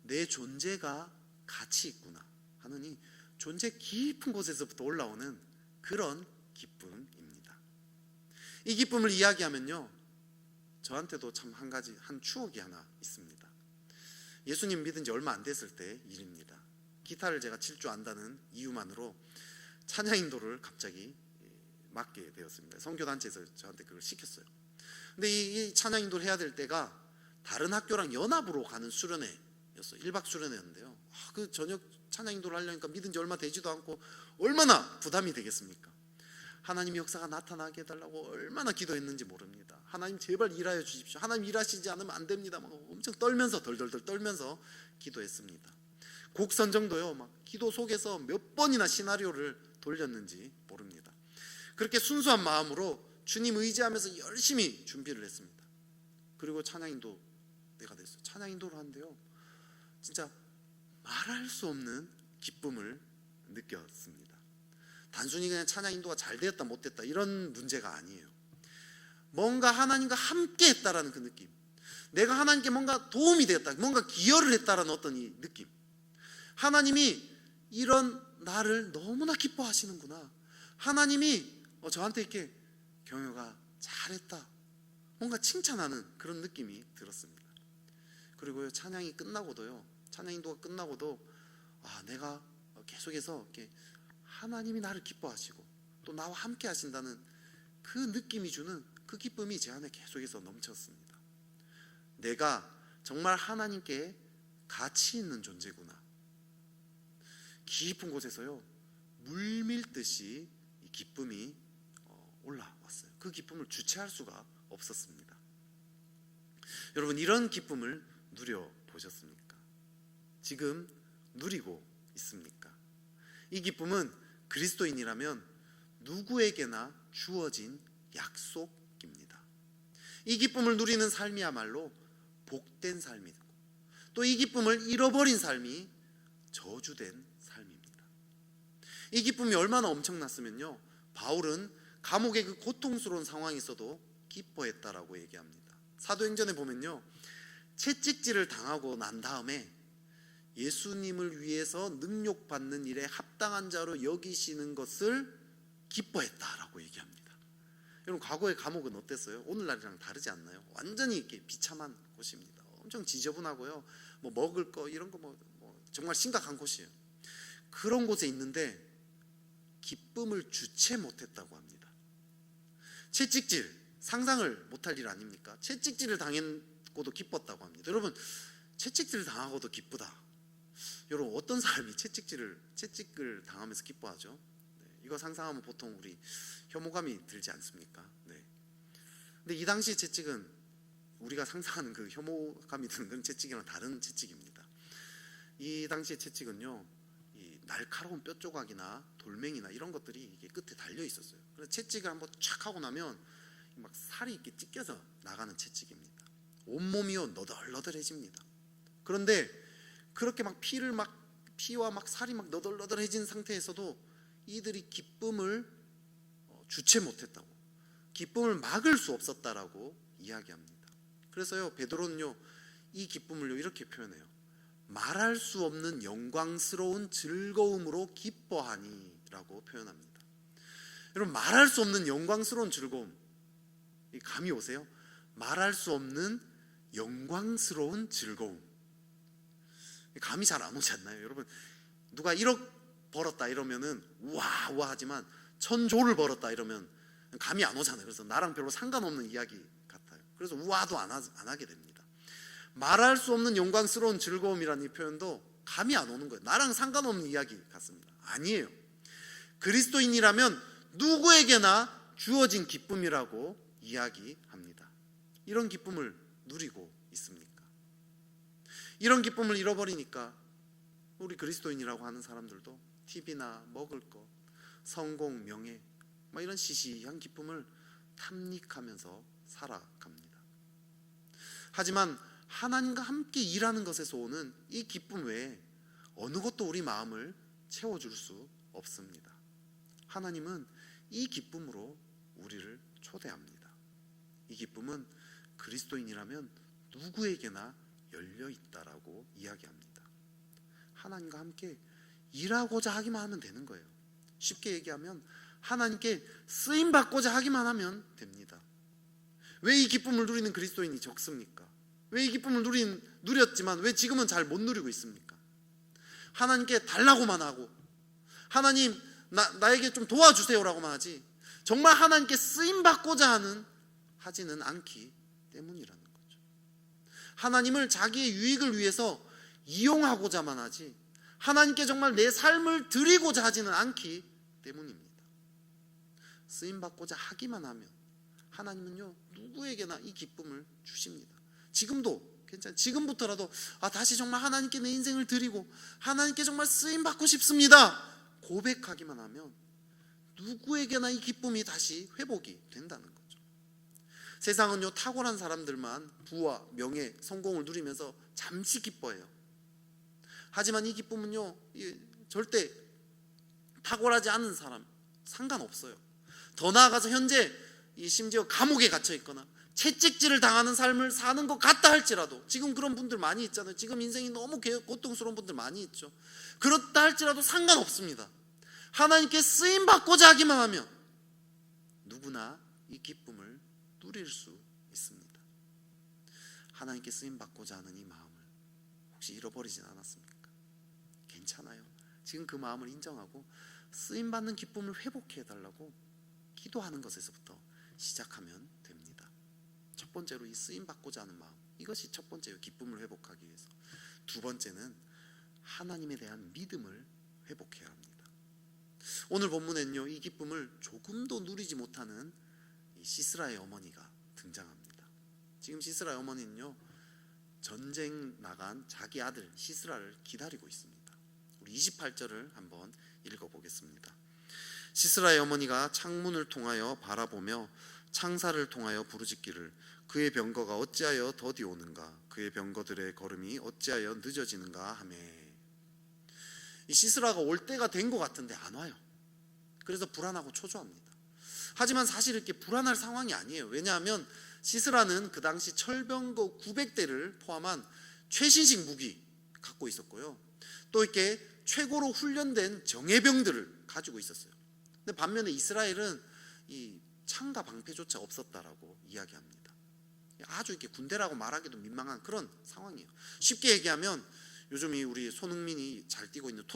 내 존재가 가치 있구나 하는 이 존재 깊은 곳에서부터 올라오는 그런 기쁨입니다. 이 기쁨을 이야기하면요, 저한테도 참 한 추억이 하나 있습니다. 예수님 믿은 지 얼마 안 됐을 때 일입니다. 기타를 제가 칠 줄 안다는 이유만으로 찬양 인도를 갑자기 맡게 되었습니다. 선교단체에서 저한테 그걸 시켰어요. 근데 이 찬양 인도를 해야 될 때가 다른 학교랑 연합으로 가는 수련회였어요. 1박 수련회였는데요. 그 저녁 찬양 인도를 하려니까 믿은 지 얼마 되지도 않고 얼마나 부담이 되겠습니까? 하나님의 역사가 나타나게 해달라고 얼마나 기도했는지 모릅니다. 하나님 제발 일하여 주십시오. 하나님 일하시지 않으면 안 됩니다. 막 엄청 떨면서 덜덜덜 떨면서 기도했습니다. 곡 선정도요, 막 기도 속에서 몇 번이나 시나리오를 돌렸는지 모릅니다. 그렇게 순수한 마음으로 주님 의지하면서 열심히 준비를 했습니다. 그리고 찬양 인도 때가 됐어요. 찬양 인도를 하는데요, 진짜 말할 수 없는 기쁨을 느꼈습니다. 단순히 그냥 찬양 인도가 잘 되었다 못 됐다 이런 문제가 아니에요. 뭔가 하나님과 함께 했다라는 그 느낌, 내가 하나님께 뭔가 도움이 되었다, 뭔가 기여를 했다라는 어떤 이 느낌, 하나님이 이런 나를 너무나 기뻐하시는구나, 하나님이 저한테 이렇게 경효가 잘했다, 뭔가 칭찬하는 그런 느낌이 들었습니다. 그리고 찬양이 끝나고도요, 찬양 인도가 끝나고도 내가 계속해서 이렇게 하나님이 나를 기뻐하시고 또 나와 함께 하신다는 그 느낌이 주는 그 기쁨이 제 안에 계속해서 넘쳤습니다. 내가 정말 하나님께 가치 있는 존재구나. 깊은 곳에서요, 물밀듯이 이 기쁨이 올라왔어요. 그 기쁨을 주체할 수가 없었습니다. 여러분, 이런 기쁨을 누려보셨습니까? 지금 누리고 있습니까? 이 기쁨은 그리스도인이라면 누구에게나 주어진 약속입니다. 이 기쁨을 누리는 삶이야말로 복된 삶이고, 또 이 기쁨을 잃어버린 삶이 저주된 삶입니다. 이 기쁨이 얼마나 엄청났으면요, 바울은 감옥의 그 고통스러운 상황에서도 기뻐했다라고 얘기합니다. 사도행전에 보면요, 채찍질을 당하고 난 다음에 예수님을 위해서 능욕받는 일에 합당한 자로 여기시는 것을 기뻐했다라고 얘기합니다. 여러분, 과거의 감옥은 어땠어요? 오늘날이랑 다르지 않나요? 완전히 이렇게 비참한 곳입니다. 엄청 지저분하고요, 뭐 먹을 거 이런 거 뭐 정말 심각한 곳이에요. 그런 곳에 있는데 기쁨을 주체 못했다고 합니다. 채찍질, 상상을 못할 일 아닙니까? 채찍질을 당했고도 기뻤다고 합니다. 여러분, 채찍질 당하고도 기쁘다. 여러분, 어떤 사람이 채찍을 당하면서 기뻐하죠? 네, 이거 상상하면 보통 우리 혐오감이 들지 않습니까? 네. 근데 이 당시 채찍은 우리가 상상하는 그 혐오감이 드는 그런 채찍이랑 다른 채찍입니다. 이 당시의 채찍은요, 이 날카로운 뼈 조각이나 돌멩이나 이런 것들이 이게 끝에 달려 있었어요. 그래서 채찍을 한번 촥 하고 나면 막 살이 이렇게 찢겨서 나가는 채찍입니다. 온몸이요 너덜너덜해집니다. 그런데 그렇게 막 피와 막 살이 막 너덜너덜해진 상태에서도 이들이 기쁨을 주체 못했다고, 기쁨을 막을 수 없었다라고 이야기합니다. 그래서요, 베드로는요 이 기쁨을요 이렇게 표현해요. 말할 수 없는 영광스러운 즐거움으로 기뻐하니라고 표현합니다. 여러분, 말할 수 없는 영광스러운 즐거움, 감이 오세요? 말할 수 없는 영광스러운 즐거움, 감이 잘 안 오지 않나요? 여러분, 누가 1억 벌었다 이러면은 우와 우와 하지만 1000조를 벌었다 이러면 감이 안 오잖아요. 그래서 나랑 별로 상관없는 이야기 같아요. 그래서 우와도 안 하게 됩니다. 말할 수 없는 영광스러운 즐거움이라는 이 표현도 감이 안 오는 거예요. 나랑 상관없는 이야기 같습니다. 아니에요. 그리스도인이라면 누구에게나 주어진 기쁨이라고 이야기합니다. 이런 기쁨을 누리고 있습니까? 이런 기쁨을 잃어버리니까 우리 그리스도인이라고 하는 사람들도 TV나 먹을 것, 성공, 명예 이런 시시한 기쁨을 탐닉하면서 살아갑니다. 하지만 하나님과 함께 일하는 것에서 오는 이 기쁨 외에 어느 것도 우리 마음을 채워줄 수 없습니다. 하나님은 이 기쁨으로 우리를 초대합니다. 이 기쁨은 그리스도인이라면 누구에게나 열려 있다라고 이야기합니다. 하나님과 함께 일하고자 하기만 하면 되는 거예요. 쉽게 얘기하면 하나님께 쓰임 받고자 하기만 하면 됩니다. 왜 이 기쁨을 누리는 그리스도인이 적습니까? 왜 이 기쁨을 누렸지만 왜 지금은 잘 못 누리고 있습니까? 하나님께 달라고만 하고, 하나님 나에게 좀 도와주세요라고만 하지, 정말 하나님께 쓰임 받고자 하지는 않기 때문이라는 거죠. 하나님을 자기의 유익을 위해서 이용하고자만 하지 하나님께 정말 내 삶을 드리고자 하지는 않기 때문입니다. 쓰임 받고자 하기만 하면 하나님은요 누구에게나 이 기쁨을 주십니다. 지금도 괜찮아요. 지금부터라도 다시 정말 하나님께 내 인생을 드리고 하나님께 정말 쓰임 받고 싶습니다 고백하기만 하면 누구에게나 이 기쁨이 다시 회복이 된다는 거죠. 세상은요 탁월한 사람들만 부와 명예, 성공을 누리면서 잠시 기뻐해요. 하지만 이 기쁨은요 절대 탁월하지 않은 사람 상관없어요. 더 나아가서 현재 심지어 감옥에 갇혀 있거나 채찍질을 당하는 삶을 사는 것 같다 할지라도, 지금 그런 분들 많이 있잖아요. 지금 인생이 너무 고통스러운 분들 많이 있죠. 그렇다 할지라도 상관없습니다. 하나님께 쓰임 받고자 하기만 하면 누구나 이 기쁨을 누릴 수 있습니다. 하나님께 쓰임 받고자 하는 이 마음을 혹시 잃어버리진 않았습니까? 괜찮아요. 지금 그 마음을 인정하고 쓰임 받는 기쁨을 회복해 달라고 기도하는 것에서부터 시작하면 됩니다. 첫 번째로 이 쓰임 받고자 하는 마음, 이것이 첫 번째예요. 기쁨을 회복하기 위해서. 두 번째는 하나님에 대한 믿음을 회복해야 합니다. 오늘 본문에는요 이 기쁨을 조금도 누리지 못하는 이 시스라의 어머니가 등장합니다. 지금 시스라의 어머니는요 전쟁 나간 자기 아들 시스라를 기다리고 있습니다. 우리 28절을 한번 읽어보겠습니다. 시스라의 어머니가 창문을 통하여 바라보며 창사를 통하여 부르짖기를 그의 병거가 어찌하여 더디 오는가, 그의 병거들의 걸음이 어찌하여 늦어지는가 하매. 이 시스라가 올 때가 된 것 같은데 안 와요. 그래서 불안하고 초조합니다. 하지만 사실 이렇게 불안할 상황이 아니에요. 왜냐하면 시스라는 그 당시 철병거 900대를 포함한 최신식 무기 갖고 있었고요, 또 이렇게 최고로 훈련된 정예병들을 가지고 있었어요. 근데 반면에 이스라엘은 이 창과 방패조차 없었다라고 이야기합니다. 아주 이렇게 군대라고 말하기도 민망한 그런 상황이에요. 쉽게 얘기하면 요즘 우리 손흥민이 잘 뛰고 있는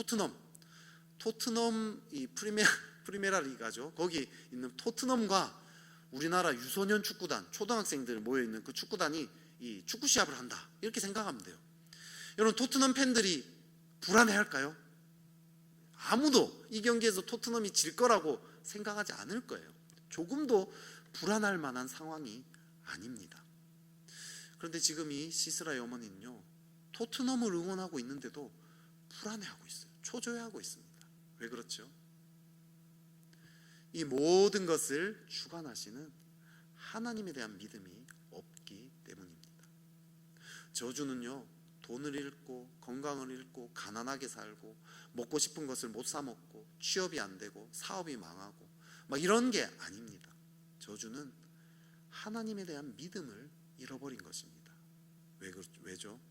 토트넘 이 프리메라 리가죠. 거기 있는 토트넘과 우리나라 유소년 축구단, 초등학생들 모여 있는 그 축구단이 이 축구 시합을 한다, 이렇게 생각하면 돼요. 여러분, 토트넘 팬들이 불안해할까요? 아무도 이 경기에서 토트넘이 질 거라고 생각하지 않을 거예요. 조금도 불안할 만한 상황이 아닙니다. 그런데 지금 이 시스라의 어머니는요, 토트넘을 응원하고 있는데도 불안해하고 있어요. 초조해하고 있습니다. 왜 그렇죠? 이 모든 것을 주관하시는 하나님에 대한 믿음이 없기 때문입니다. 저주는요, 돈을 잃고 건강을 잃고 가난하게 살고 먹고 싶은 것을 못 사 먹고 취업이 안 되고 사업이 망하고 막 이런 게 아닙니다. 저주는 하나님에 대한 믿음을 잃어버린 것입니다. 왜죠?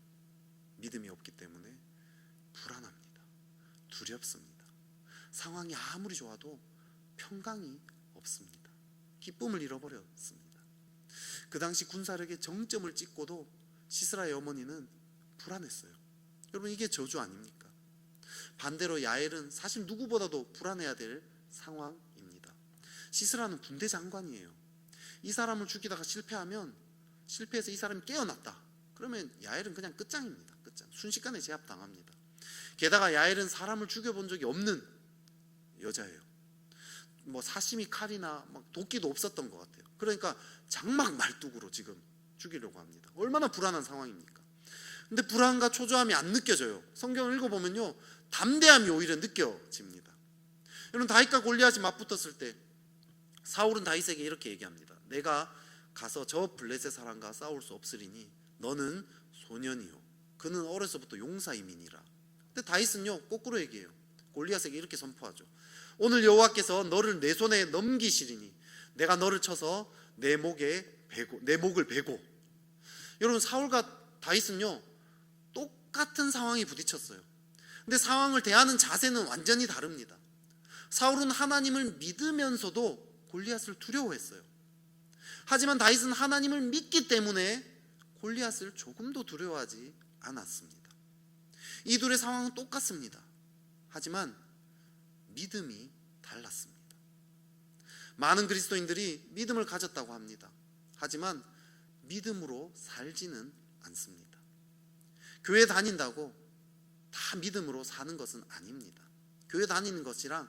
믿음이 없기 때문에 불안합니다. 두렵습니다. 상황이 아무리 좋아도 평강이 없습니다. 기쁨을 잃어버렸습니다. 그 당시 군사력의 정점을 찍고도 시스라의 어머니는 불안했어요. 여러분, 이게 저주 아닙니까? 반대로 야엘은 사실 누구보다도 불안해야 될 상황입니다. 시스라는 군대 장관이에요. 이 사람을 죽이다가 실패해서 이 사람이 깨어났다, 그러면 야엘은 그냥 끝장입니다. 끝장. 순식간에 제압당합니다. 게다가 야엘은 사람을 죽여본 적이 없는 여자예요. 뭐 사시미 칼이나 막 도끼도 없었던 것 같아요. 그러니까 장막 말뚝으로 지금 죽이려고 합니다. 얼마나 불안한 상황입니까? 근데 불안과 초조함이 안 느껴져요. 성경을 읽어보면요, 담대함이 오히려 느껴집니다. 여러분, 다윗과 골리앗이 맞붙었을 때 사울은 다윗에게 이렇게 얘기합니다. 내가 가서 저 블레셋 사람과 싸울 수 없으리니 너는 소년이요 그는 어려서부터 용사이민이라. 근데 다윗은요, 거꾸로 얘기해요. 골리앗에게 이렇게 선포하죠. 오늘 여호와께서 너를 내 손에 넘기시리니 내가 너를 쳐서 내 목을 베고. 여러분, 사울과 다윗은요, 똑같은 상황에 부딪혔어요. 근데 상황을 대하는 자세는 완전히 다릅니다. 사울은 하나님을 믿으면서도 골리앗을 두려워했어요. 하지만 다윗은 하나님을 믿기 때문에 골리앗을 조금도 두려워하지 않았습니다. 이 둘의 상황은 똑같습니다. 하지만 믿음이 달랐습니다. 많은 그리스도인들이 믿음을 가졌다고 합니다. 하지만 믿음으로 살지는 않습니다. 교회 다닌다고 다 믿음으로 사는 것은 아닙니다. 교회 다니는 것이랑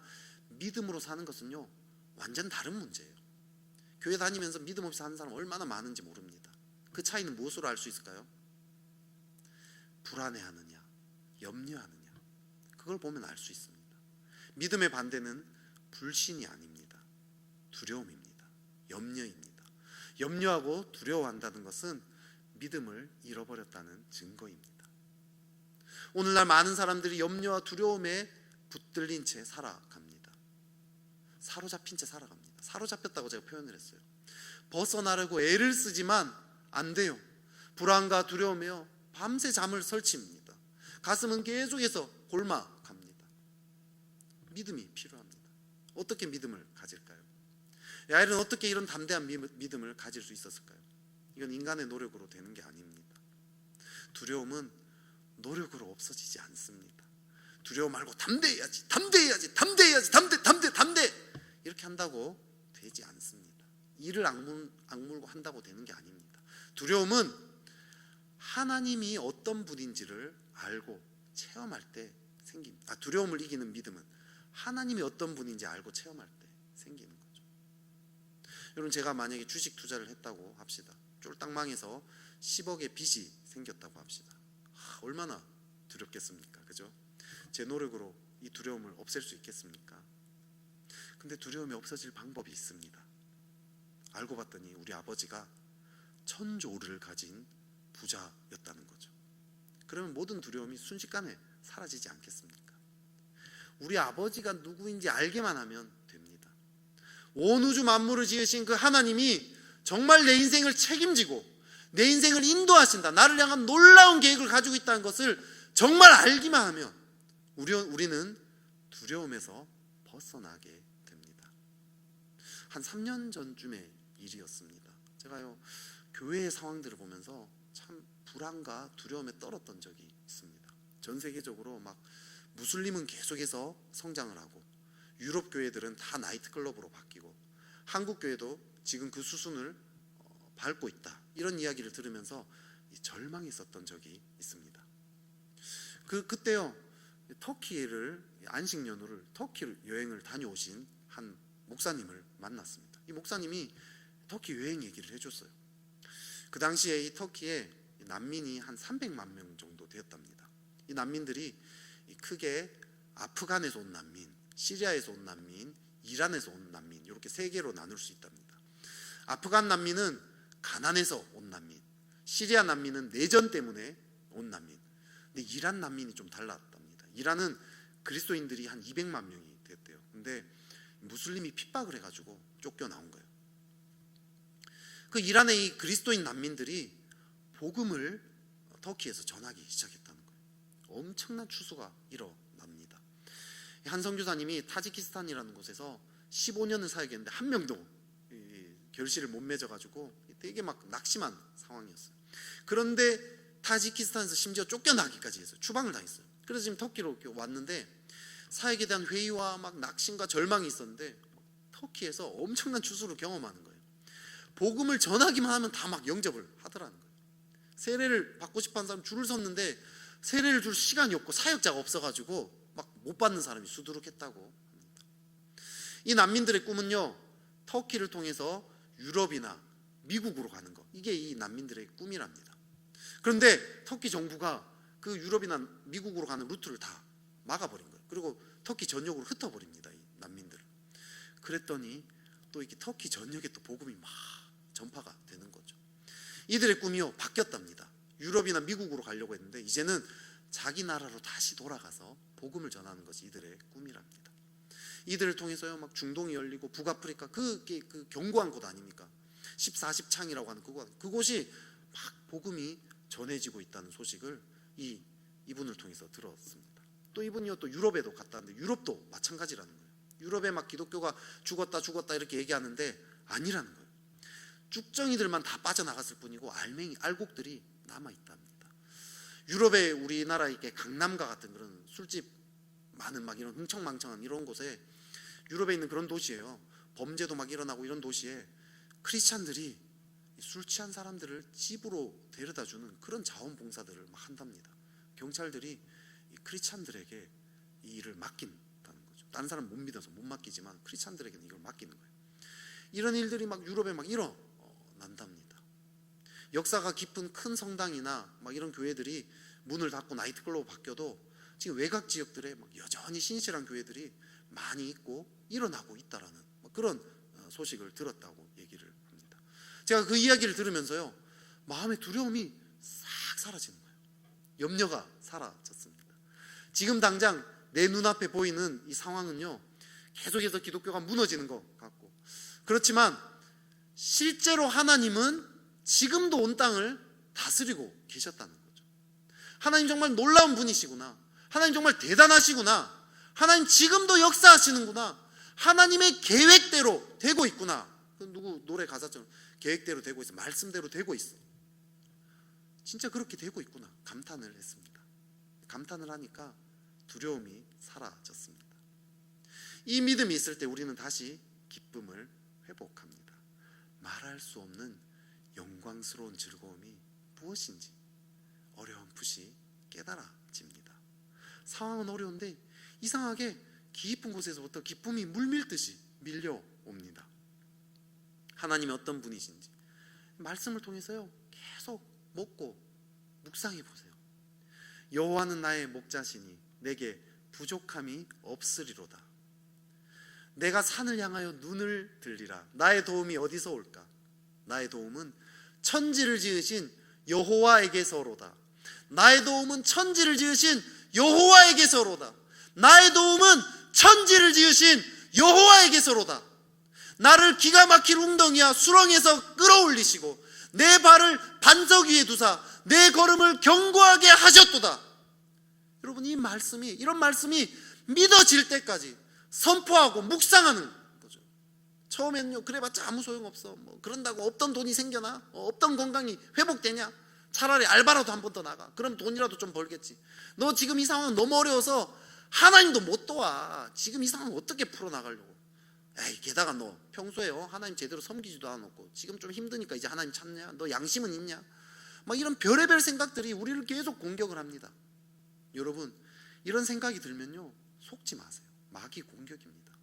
믿음으로 사는 것은요, 완전 다른 문제예요. 교회 다니면서 믿음 없이 사는 사람 얼마나 많은지 모릅니다. 그 차이는 무엇으로 알 수 있을까요? 불안해하느냐, 염려하느냐, 그걸 보면 알 수 있습니다. 믿음의 반대는 불신이 아닙니다. 두려움입니다. 염려입니다. 염려하고 두려워한다는 것은 믿음을 잃어버렸다는 증거입니다. 오늘날 많은 사람들이 염려와 두려움에 붙들린 채 살아갑니다. 사로잡힌 채 살아갑니다. 사로잡혔다고 제가 표현을 했어요. 벗어나려고 애를 쓰지만 안 돼요. 불안과 두려움에요, 밤새 잠을 설칩니다. 가슴은 계속해서 골마갑니다. 믿음이 필요합니다. 어떻게 믿음을 가질까요? 야엘은 어떻게 이런 담대한 믿음을 가질 수 있었을까요? 이건 인간의 노력으로 되는 게 아닙니다. 두려움은 노력으로 없어지지 않습니다. 두려워 말고 담대해야지 이렇게 한다고 되지 않습니다. 이를 악물고 한다고 되는 게 아닙니다. 두려움은 하나님이 어떤 분인지를 알고 체험할 때 생깁니다. 두려움을 이기는 믿음은 하나님이 어떤 분인지 알고 체험할 때 생기는 거죠. 여러분, 제가 만약에 주식 투자를 했다고 합시다. 쫄딱 망해서 10억의 빚이 생겼다고 합시다. 얼마나 두렵겠습니까? 그죠? 제 노력으로 이 두려움을 없앨 수 있겠습니까? 근데 두려움이 없어질 방법이 있습니다. 알고 봤더니 우리 아버지가 천조를 가진 부자였다는 거죠. 그러면 모든 두려움이 순식간에 사라지지 않겠습니까? 우리 아버지가 누구인지 알게만 하면 됩니다. 온 우주 만물을 지으신 그 하나님이 정말 내 인생을 책임지고 내 인생을 인도하신다, 나를 향한 놀라운 계획을 가지고 있다는 것을 정말 알기만 하면 우리는 두려움에서 벗어나게 됩니다. 한 3년 전쯤의 일이었습니다. 제가요, 교회의 상황들을 보면서 참 불안과 두려움에 떨었던 적이 있습니다. 전 세계적으로 막 무슬림은 계속해서 성장을 하고 유럽 교회들은 다 나이트클럽으로 바뀌고 한국 교회도 지금 그 수순을 밟고 있다, 이런 이야기를 들으면서 절망했었던 적이 있습니다. 그때요 터키를 안식 연휴를 터키 여행을 다녀오신 한 목사님을 만났습니다. 이 목사님이 터키 여행 얘기를 해줬어요. 그 당시에 이 터키에 난민이 한 300만 명 정도 되었답니다. 이 난민들이 크게 아프간에서 온 난민, 시리아에서 온 난민, 이란에서 온 난민 이렇게 세 개로 나눌 수 있답니다. 아프간 난민은 가난해서 온 난민, 시리아 난민은 내전 때문에 온 난민. 근데 이란 난민이 좀 달랐답니다. 이란은 그리스도인들이 한 200만 명이 됐대요. 근데 무슬림이 핍박을 해가지고 쫓겨나온 거예요. 그 이란의 이 그리스도인 난민들이 복음을 터키에서 전하기 시작했다는 거예요. 엄청난 추수가 일어납니다. 한 선교사님이 타지키스탄이라는 곳에서 15년을 사역했는데 한 명도 결실을 못 맺어가지고 되게 막 낙심한 상황이었어요. 그런데 타지키스탄에서 심지어 쫓겨나기까지 했어요. 추방을 당했어요. 그래서 지금 터키로 왔는데 사역에 대한 회의와 막 낙심과 절망이 있었는데 터키에서 엄청난 추수를 경험하는 거예요. 복음을 전하기만 하면 다 막 영접을 하더라는 거예요. 세례를 받고 싶어하는 사람 줄을 섰는데 세례를 줄 시간이 없고 사역자가 없어가지고 막 못 받는 사람이 수두룩했다고 합니다. 이 난민들의 꿈은요 터키를 통해서 유럽이나 미국으로 가는 거, 이게 이 난민들의 꿈이랍니다. 그런데 터키 정부가 그 유럽이나 미국으로 가는 루트를 다 막아버린 거예요. 그리고 터키 전역으로 흩어버립니다, 이 난민들을. 그랬더니 또 이렇게 터키 전역에 또 복음이 막 전파가 되는 거죠. 이들의 꿈이요 바뀌었답니다. 유럽이나 미국으로 가려고 했는데 이제는 자기 나라로 다시 돌아가서 복음을 전하는 것이 이들의 꿈이랍니다. 이들을 통해서요 막 중동이 열리고 북아프리카 그 견고한 곳 아닙니까? 14십 창이라고 하는 그곳이 막 복음이 전해지고 있다는 소식을 이분을 통해서 들었습니다. 또 이분이요 또 유럽에도 갔다는데 유럽도 마찬가지라는 거예요. 유럽에 막 기독교가 죽었다 이렇게 얘기하는데 아니라는 거예요. 쭉정이들만 다 빠져나갔을 뿐이고 알곡들이 남아있답니다. 유럽에 우리나라 이렇게 강남가 같은 그런 술집 많은 막 이런 흥청망청한 이런 곳에 유럽에 있는 그런 도시예요. 범죄도 막 일어나고 이런 도시에 크리스찬들이 술 취한 사람들을 집으로 데려다주는 그런 자원봉사들을 막 한답니다. 경찰들이 이 크리스찬들에게 이 일을 맡긴다는 거죠. 다른 사람 못 믿어서 못 맡기지만 크리스찬들에게는 이걸 맡기는 거예요. 이런 일들이 막 유럽에 막 일어난답니다. 역사가 깊은 큰 성당이나 막 이런 교회들이 문을 닫고 나이트클럽으로 바뀌어도 지금 외곽 지역들에 막 여전히 신실한 교회들이 많이 있고 일어나고 있다라는 그런 소식을 들었다고 얘기를 합니다. 제가 그 이야기를 들으면서요 마음의 두려움이 싹 사라지는 거예요. 염려가 사라졌습니다. 지금 당장 내 눈앞에 보이는 이 상황은요 계속해서 기독교가 무너지는 것 같고, 그렇지만 실제로 하나님은 지금도 온 땅을 다스리고 계셨다는 거죠. 하나님 정말 놀라운 분이시구나, 하나님 정말 대단하시구나, 하나님 지금도 역사하시는구나, 하나님의 계획대로 되고 있구나. 누구 노래 가사처럼 계획대로 되고 있어, 말씀대로 되고 있어, 진짜 그렇게 되고 있구나 감탄을 했습니다. 감탄을 하니까 두려움이 사라졌습니다. 이 믿음이 있을 때 우리는 다시 기쁨을 회복합니다. 말할 수 없는 영광스러운 즐거움이 무엇인지 어렴풋이 깨달아집니다. 상황은 어려운데 이상하게 깊은 곳에서부터 기쁨이 물밀듯이 밀려옵니다. 하나님이 어떤 분이신지 말씀을 통해서요 계속 먹고 묵상해 보세요. 여호와는 나의 목자시니 내게 부족함이 없으리로다. 내가 산을 향하여 눈을 들리라. 나의 도움이 어디서 올까? 나의 도움은 천지를 지으신 여호와에게서로다. 나의 도움은 천지를 지으신 여호와에게서로다. 나의 도움은 천지를 지으신 여호와에게서로다. 나를 기가 막힐 웅덩이와 수렁에서 끌어올리시고 내 발을 반석 위에 두사 내 걸음을 견고하게 하셨도다. 여러분, 이런 말씀이 믿어질 때까지 선포하고 묵상하는 거죠. 처음에는요 그래봤자 아무 소용없어, 뭐 그런다고 없던 돈이 생겨나? 없던 건강이 회복되냐? 차라리 알바라도 한 번 더 나가, 그럼 돈이라도 좀 벌겠지. 너 지금 이 상황은 너무 어려워서 하나님도 못 도와. 지금 이 상황 어떻게 풀어나가려고? 에이, 게다가 너 평소에요 하나님 제대로 섬기지도 않았고 지금 좀 힘드니까 이제 하나님 찾냐? 너 양심은 있냐? 막 이런 별의별 생각들이 우리를 계속 공격을 합니다. 여러분, 이런 생각이 들면요, 속지 마세요. 마귀 공격입니다.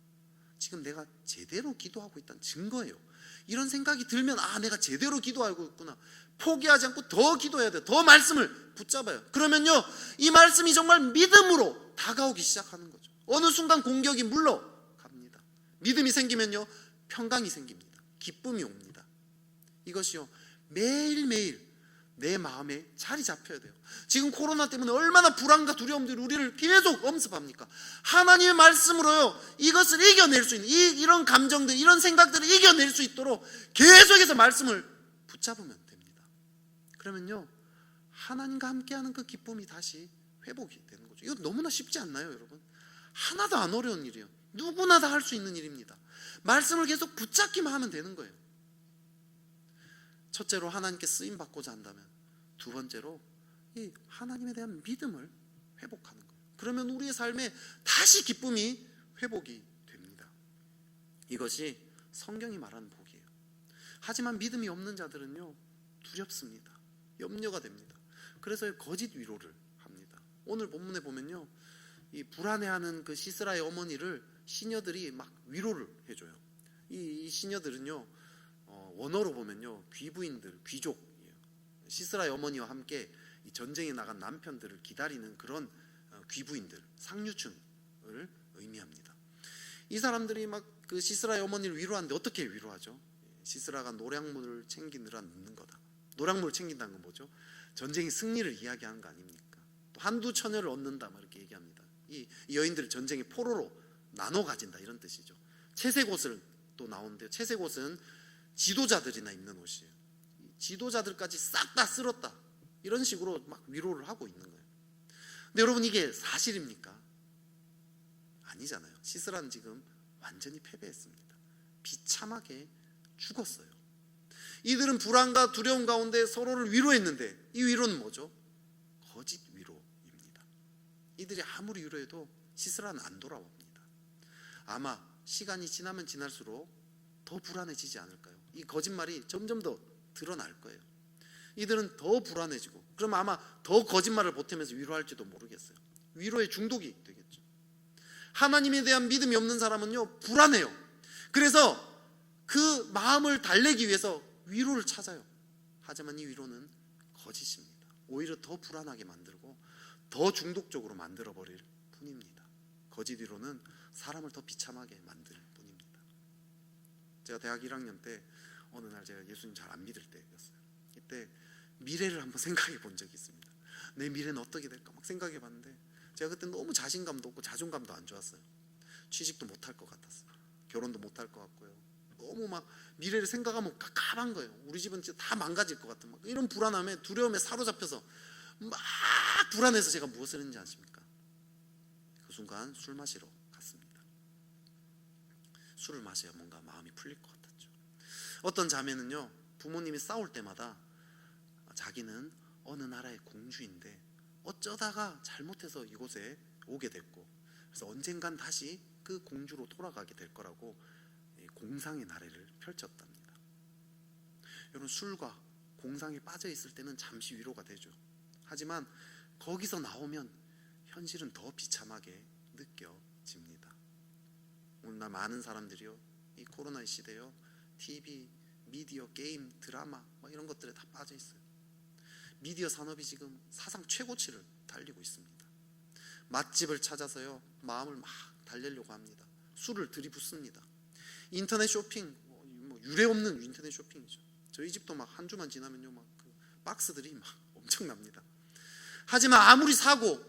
지금 내가 제대로 기도하고 있다는 증거예요. 이런 생각이 들면 내가 제대로 기도하고 있구나. 포기하지 않고 더 기도해야 돼요. 더 말씀을 붙잡아요. 그러면요, 이 말씀이 정말 믿음으로 다가오기 시작하는 거죠. 어느 순간 공격이 물러갑니다. 믿음이 생기면요, 평강이 생깁니다. 기쁨이 옵니다. 이것이요, 매일매일 내 마음에 자리 잡혀야 돼요. 지금 코로나 때문에 얼마나 불안과 두려움들이 우리를 계속 엄습합니까? 하나님의 말씀으로요, 이것을 이겨낼 수 있는, 이런 감정들, 이런 생각들을 이겨낼 수 있도록 계속해서 말씀을 붙잡으면 됩니다. 그러면요, 하나님과 함께하는 그 기쁨이 다시 회복이 되는 거죠. 이거 너무나 쉽지 않나요, 여러분? 하나도 안 어려운 일이에요. 누구나 다 할 수 있는 일입니다. 말씀을 계속 붙잡기만 하면 되는 거예요. 첫째로 하나님께 쓰임 받고자 한다면, 두 번째로 이 하나님에 대한 믿음을 회복하는 거예요. 그러면 우리의 삶에 다시 기쁨이 회복이 됩니다. 이것이 성경이 말하는 복이에요. 하지만 믿음이 없는 자들은요, 두렵습니다. 염려가 됩니다. 그래서 거짓 위로를 합니다. 오늘 본문에 보면요, 이 불안해하는 그 시스라의 어머니를 시녀들이 막 위로를 해줘요. 이 시녀들은요, 원어로 보면요, 귀부인들, 귀족이에요. 시스라의 어머니와 함께 이 전쟁에 나간 남편들을 기다리는 그런 귀부인들, 상류층을 의미합니다. 이 사람들이 막 그 시스라의 어머니를 위로하는데 어떻게 위로하죠? 시스라가 노량물을 챙기느라 늦는 거다. 노량물을 챙긴다는 건 뭐죠? 전쟁의 승리를 이야기하는 거 아닙니까? 또 한두 처녀를 얻는다, 막 이렇게 얘기합니다. 이 여인들을 전쟁의 포로로 나눠 가진다, 이런 뜻이죠. 채색 옷을 또 나오는데요, 채색 옷은 지도자들이나 입는 옷이에요. 지도자들까지 싹 다 쓸었다, 이런 식으로 막 위로를 하고 있는 거예요. 근데 여러분, 이게 사실입니까? 아니잖아요. 시스라는 지금 완전히 패배했습니다. 비참하게 죽었어요. 이들은 불안과 두려움 가운데 서로를 위로했는데, 이 위로는 뭐죠? 거짓 위로입니다. 이들이 아무리 위로해도 시스라는 안 돌아옵니다. 아마 시간이 지나면 지날수록 더 불안해지지 않을까요? 이 거짓말이 점점 더 드러날 거예요. 이들은 더 불안해지고, 그럼 아마 더 거짓말을 보태면서 위로할지도 모르겠어요. 위로의 중독이 되겠죠. 하나님에 대한 믿음이 없는 사람은요, 불안해요. 그래서 그 마음을 달래기 위해서 위로를 찾아요. 하지만 이 위로는 거짓입니다. 오히려 더 불안하게 만들고 더 중독적으로 만들어버릴 뿐입니다. 거짓 위로는 사람을 더 비참하게 만들 뿐입니다. 제가 대학 1학년 때 어느 날 제가 예수님 잘 안 믿을 때였어요. 이때 미래를 한번 생각해 본 적이 있습니다. 내 미래는 어떻게 될까 막 생각해 봤는데, 제가 그때 너무 자신감도 없고 자존감도 안 좋았어요. 취직도 못할 것 같았어요. 결혼도 못할 것 같고요. 너무 막 미래를 생각하면 깝깝한 거예요. 우리 집은 진짜 다 망가질 것 같은, 막 이런 불안함에, 두려움에 사로잡혀서 막 불안해서 제가 무엇을 했는지 아십니까? 그 순간 술 마시러 갔습니다. 술을 마셔야 뭔가 마음이 풀릴 것 같았죠. 어떤 자매는요, 부모님이 싸울 때마다 자기는 어느 나라의 공주인데 어쩌다가 잘못해서 이곳에 오게 됐고, 그래서 언젠간 다시 그 공주로 돌아가게 될 거라고 공상의 나래를 펼쳤답니다. 여러분, 술과 공상에 빠져 있을 때는 잠시 위로가 되죠. 하지만 거기서 나오면 현실은 더 비참하게 느껴집니다. 오늘날 많은 사람들이요, 이 코로나의 시대요, TV, 미디어, 게임, 드라마 막 이런 것들에 다 빠져 있어요. 미디어 산업이 지금 사상 최고치를 달리고 있습니다. 맛집을 찾아서요, 마음을 막 달래려고 합니다. 술을 들이붓습니다. 인터넷 쇼핑, 뭐 유례 없는 인터넷 쇼핑이죠. 저희 집도 막 한 주만 지나면요, 막 그 박스들이 막 엄청납니다. 하지만 아무리 사고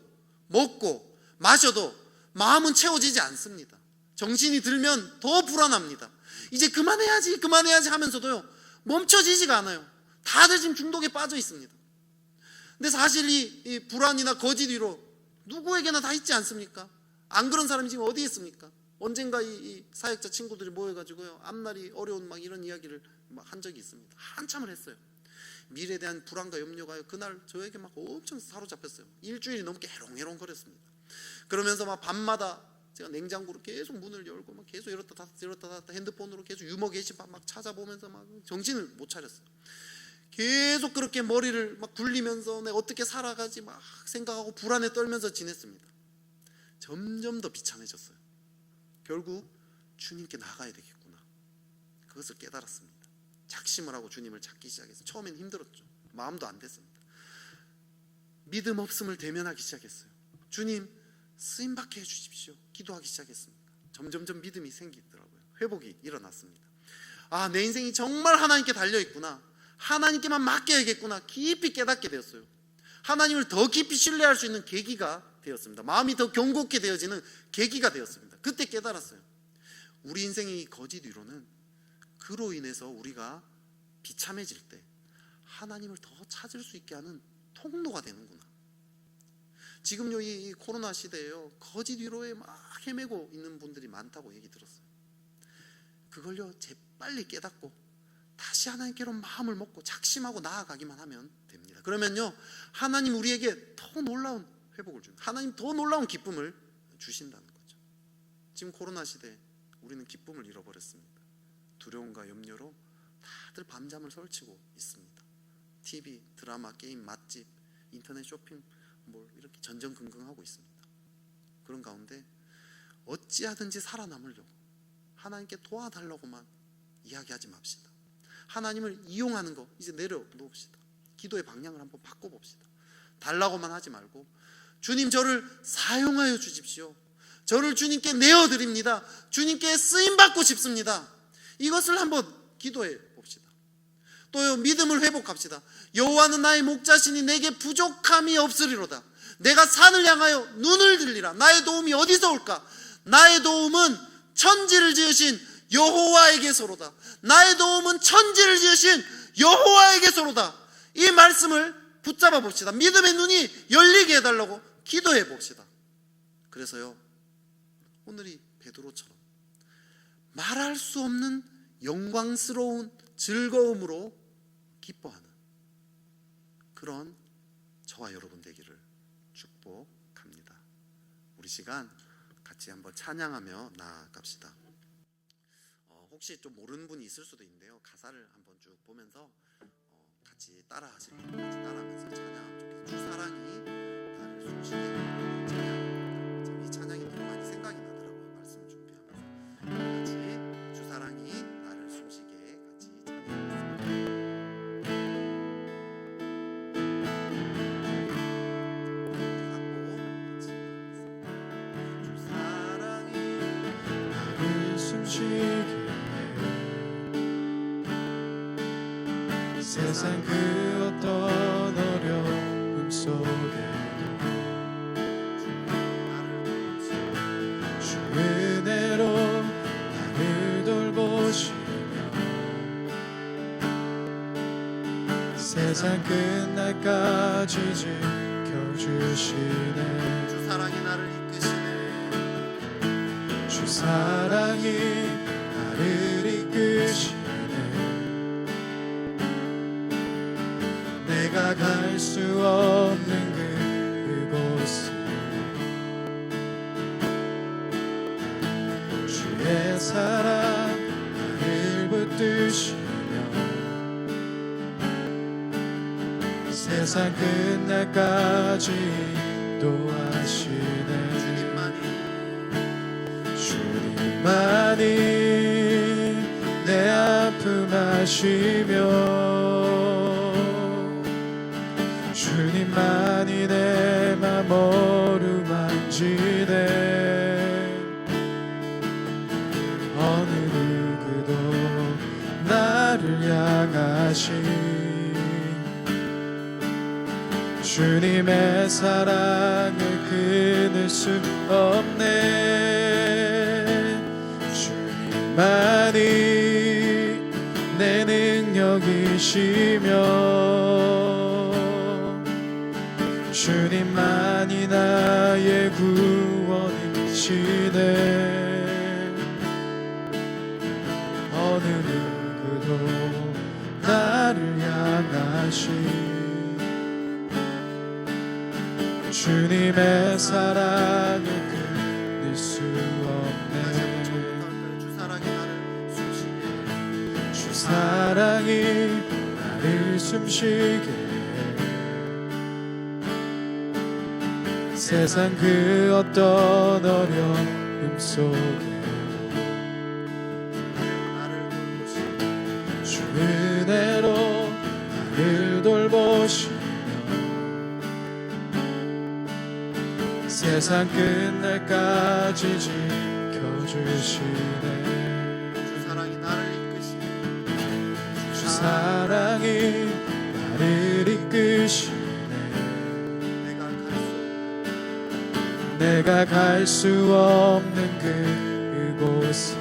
먹고 마셔도 마음은 채워지지 않습니다. 정신이 들면 더 불안합니다. 이제 그만해야지 하면서도요, 멈춰지지가 않아요. 다들 지금 중독에 빠져 있습니다. 근데 사실 이 불안이나 거짓 위로 누구에게나 다 있지 않습니까? 안 그런 사람이 지금 어디 있습니까? 언젠가 이 사역자 친구들이 모여가지고요, 앞날이 어려운 막 이런 이야기를 막 한 적이 있습니다. 한참을 했어요. 미래에 대한 불안과 염려가 그날 저에게 막 엄청 사로잡혔어요. 일주일이 넘게 해롱해롱 거렸습니다. 그러면서 막 밤마다 제가 냉장고로 계속 문을 열고 막 계속 열었다 닫았다 핸드폰으로 계속 유머 게시판 막 찾아보면서 막 정신을 못 차렸어요. 계속 그렇게 머리를 막 굴리면서 내가 어떻게 살아가지 막 생각하고 불안에 떨면서 지냈습니다. 점점 더 비참해졌어요. 결국 주님께 나가야 되겠구나, 그것을 깨달았습니다. 작심을 하고 주님을 찾기 시작했어요. 처음엔 힘들었죠. 마음도 안 됐습니다. 믿음 없음을 대면하기 시작했어요. 주님 쓰임받게 해주십시오, 기도하기 시작했습니다. 점점점 믿음이 생기더라고요. 회복이 일어났습니다. 아, 내 인생이 정말 하나님께 달려있구나, 하나님께만 맡겨야겠구나 깊이 깨닫게 되었어요. 하나님을 더 깊이 신뢰할 수 있는 계기가 되었습니다. 마음이 더 견고하게 되어지는 계기가 되었습니다. 그때 깨달았어요. 우리 인생의 거짓 위로는 그로 인해서 우리가 비참해질 때 하나님을 더 찾을 수 있게 하는 통로가 되는구나. 지금요, 이 코로나 시대에요, 거짓 위로에 막 헤매고 있는 분들이 많다고 얘기 들었어요. 그걸요 재빨리 깨닫고 다시 하나님께로 마음을 먹고 작심하고 나아가기만 하면 됩니다. 그러면요 하나님 우리에게 더 놀라운 회복을 줍니다. 하나님 더 놀라운 기쁨을 주신다는 거죠. 지금 코로나 시대에 우리는 기쁨을 잃어버렸습니다. 두려움과 염려로 다들 밤잠을 설치고 있습니다. TV, 드라마, 게임, 맛집, 인터넷 쇼핑 이렇게 전전긍긍하고 있습니다. 그런 가운데 어찌하든지 살아남으려고 하나님께 도와달라고만 이야기하지 맙시다. 하나님을 이용하는 거 이제 내려놓읍시다. 기도의 방향을 한번 바꿔봅시다. 달라고만 하지 말고 주님 저를 사용하여 주십시오, 저를 주님께 내어드립니다, 주님께 쓰임받고 싶습니다, 이것을 한번 기도해 봅시다. 또요 믿음을 회복합시다. 여호와는 나의 목자시니 내게 부족함이 없으리로다. 내가 산을 향하여 눈을 들리라. 나의 도움이 어디서 올까? 나의 도움은 천지를 지으신 여호와에게서로다. 나의 도움은 천지를 지으신 여호와에게서로다. 이 말씀을 붙잡아 봅시다. 믿음의 눈이 열리게 해달라고 기도해 봅시다. 그래서요 오늘이 베드로처럼 말할 수 없는 영광스러운 즐거움으로 기뻐하는 그런 저와 여러분 되기를 축복합니다. 우리 시간 같이 한번 찬양하며 나아갑시다. 혹시 좀 모르는 분이 있을 수도 있는데요, 가사를 한번 쭉 보면서 같이 따라 하실 분 같이 따라하면서 찬양하면 좋겠어요. 주 사랑이 나를 숨쉬게 하는 찬양입니다. 참 이 찬양이 너무 많이 생각이 나더라고요. 말씀 준비하면서 같이 주 사랑이 나를 숨쉬게 같이 찬양하겠습니다. 세상 그 어떤 어려움 속에도 주 은혜로 나를 돌보시며 세상 끝날까지 지켜주시네. 주 사랑이 나를 이끄시네. 주 사랑이 나를 이끄시네. 내가 갈 수 없는 그곳을 주의 사랑 나를 붙드시며 세상 끝날까지 인도하시네. 주님만이 내 아픔 아시며 주님만이 내 맘 어루만지네. 어느 누구도 나를 향하신 주님의 사랑을 끊을 수 없네. 주님만이 내 능력이시며 주님만이 나의 구원이시네. 어느 누구도 나를 향하신 주님의 사랑을 끊을 수 없네. 주 사랑이 나를 숨쉬게 주 사랑이 나를 나를 숨쉬게 세상 그 어떤 어려움 속에 주 은혜로 나를 돌보시며 세상 끝날까지 지켜주시네. 주 사랑이 나를 이끄시네. 주 사랑이 나를 이끄시네. 내가 갈 수 없는 그곳에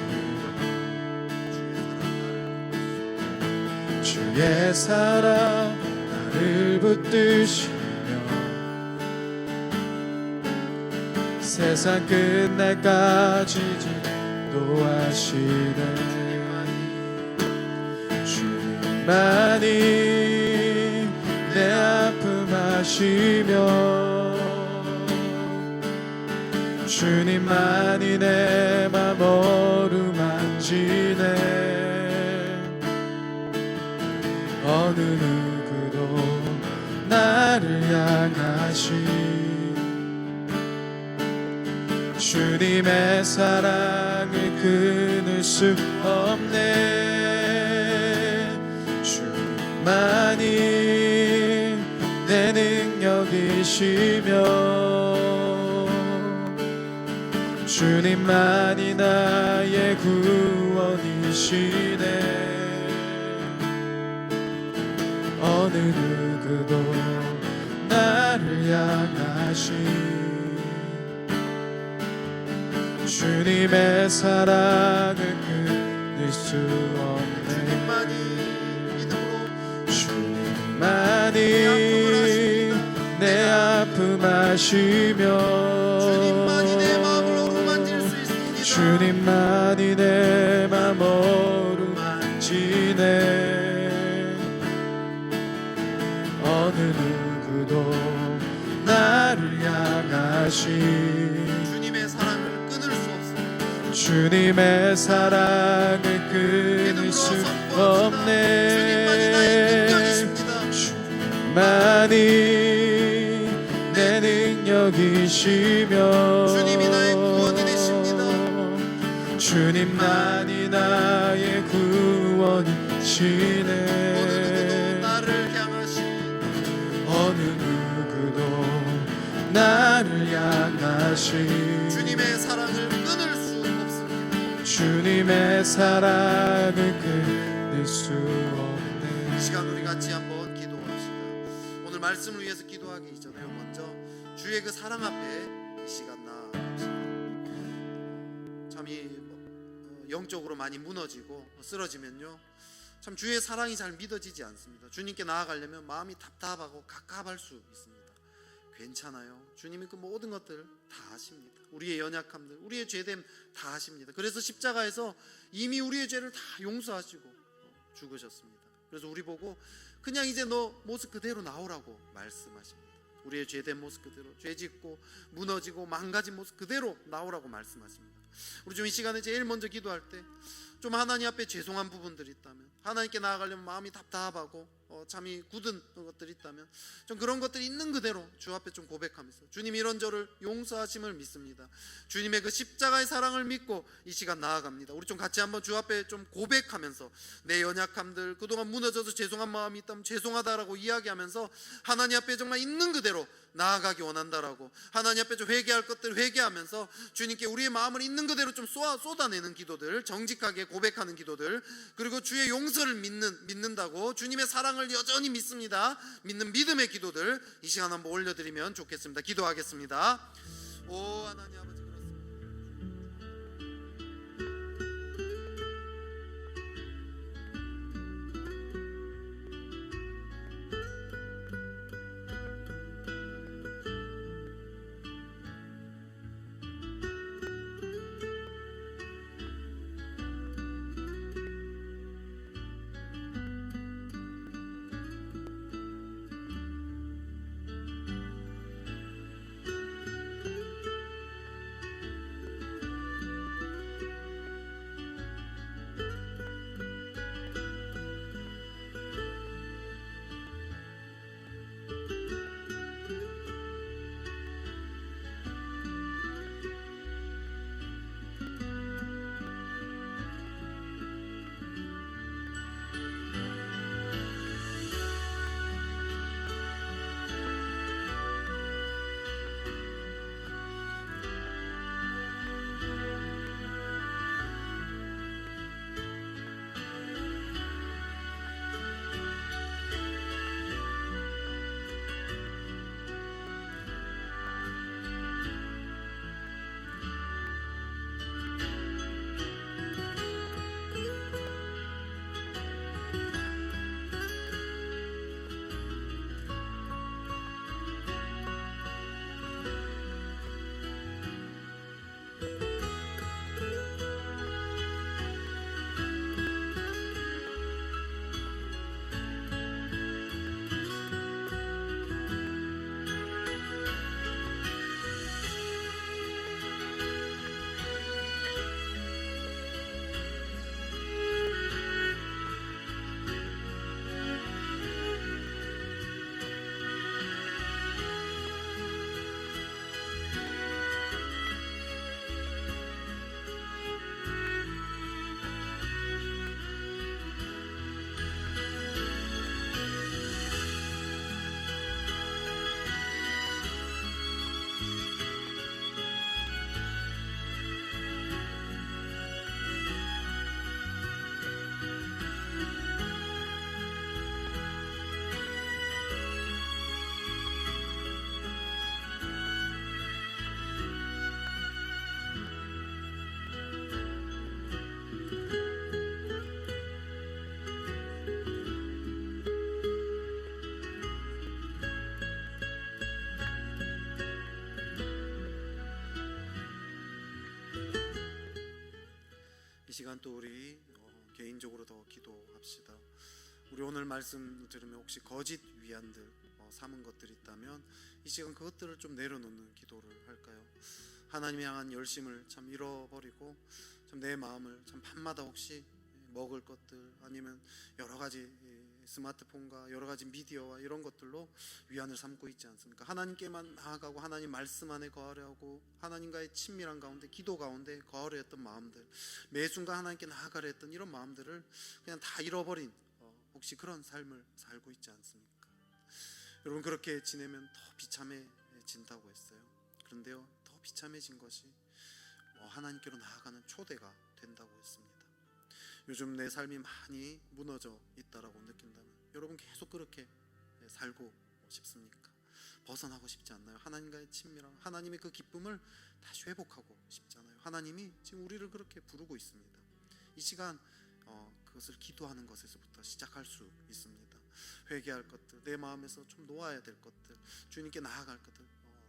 주의 사랑 나를 붙드시며 세상 끝날까지 인도하시네. 주님만이 내 아픔 아시며 주님만이 내 맘 어루만지네. 어느 누구도 나를 향하신 주님의 사랑을 끊을 수 없네. 주님만이 내 능력이시며 주님만이 나의 구원이시네. 어느 누구도 나를 향하신 주님의 사랑을 끊을 수 없네. 주님만이 내 아픔 아시며 주님만이 내 맘 어루만지네. 어느 누구도 나를 향하신 주님의 사랑을 끊을 수 없습니다. 주님의 사랑을 끊을 수 없네. 주님만이 내 능력이시며 주님이 나의 구원이 되십니다. 주님만이 나의 구원이시네. 어느 누구도 나를 향하신 어느 누구도 나를 향하신 주님의 사랑을 끊을 수 없습니다. 주님의 사랑을 끊을 수 없네. 이 시간 우리 같이 한번 기도합시다. 오늘 말씀을 위해서 기도하기 전에 먼저 주의 그 사랑 앞에 이 시간 나아갑시다. 참이 영적으로 많이 무너지고 쓰러지면요, 참 주의 사랑이 잘 믿어지지 않습니다. 주님께 나아가려면 마음이 답답하고 갑갑할 수 있습니다. 괜찮아요. 주님이 그 모든 것들 다 아십니다. 우리의 연약함들, 우리의 죄됨 다 아십니다. 그래서 십자가에서 이미 우리의 죄를 다 용서하시고 죽으셨습니다. 그래서 우리 보고 그냥 이제 너 모습 그대로 나오라고 말씀하십니다. 우리의 죄된 모습 그대로, 죄짓고 무너지고 망가진 모습 그대로 나오라고 말씀하십니다. 우리 좀 이 시간에 제일 먼저 기도할 때 좀 하나님 앞에 죄송한 부분들이 있다면, 하나님께 나아가려면 마음이 답답하고 참이 굳은 것들이 있다면 좀 그런 것들이 있는 그대로 주 앞에 좀 고백하면서 주님이 이런 저를 용서하심을 믿습니다. 주님의 그 십자가의 사랑을 믿고 이 시간 나아갑니다. 우리 좀 같이 한번 주 앞에 좀 고백하면서 내 연약함들, 그동안 무너져서 죄송한 마음이 있다면 죄송하다라고 이야기하면서 하나님 앞에 정말 있는 그대로 나아가기 원한다라고, 하나님 앞에 좀 회개할 것들 회개하면서 주님께 우리의 마음을 있는 그대로 좀 쏟아내는 기도들, 정직하게 고백하는 기도들, 그리고 주의 용서를 믿는다고 주님의 사랑을 여전히 믿습니다. 믿는 믿음의 기도들 이 시간 한번 올려드리면 좋겠습니다. 기도하겠습니다. 오 하나님 아버지, 시간 또 우리 개인적으로 더 기도합시다. 우리 오늘 말씀 들으면 혹시 거짓 위안들 삼은 것들이 있다면 이 시간 그것들을 좀 내려놓는 기도를 할까요? 하나님 향한 열심을 참 잃어버리고 참 내 마음을 참 밤마다 혹시 먹을 것들 아니면 여러 가지 스마트폰과 여러 가지 미디어와 이런 것들로 위안을 삼고 있지 않습니까? 하나님께만 나아가고 하나님 말씀 안에 거하려 하고 하나님과의 친밀한 가운데 기도 가운데 거하려 했던 마음들, 매 순간 하나님께 나아가려 했던 이런 마음들을 그냥 다 잃어버린 혹시 그런 삶을 살고 있지 않습니까? 여러분, 그렇게 지내면 더 비참해진다고 했어요. 그런데요, 더 비참해진 것이 하나님께로 나아가는 초대가 된다고 했습니다. 요즘 내 삶이 많이 무너져 있다라고 느낀다면 여러분 계속 그렇게 살고 싶습니까? 벗어나고 싶지 않나요? 하나님과의 친밀함, 하나님의 그 기쁨을 다시 회복하고 싶잖아요. 하나님이 지금 우리를 그렇게 부르고 있습니다. 이 시간 그것을 기도하는 것에서부터 시작할 수 있습니다. 회개할 것들, 내 마음에서 좀 놓아야 될 것들, 주님께 나아갈 것들,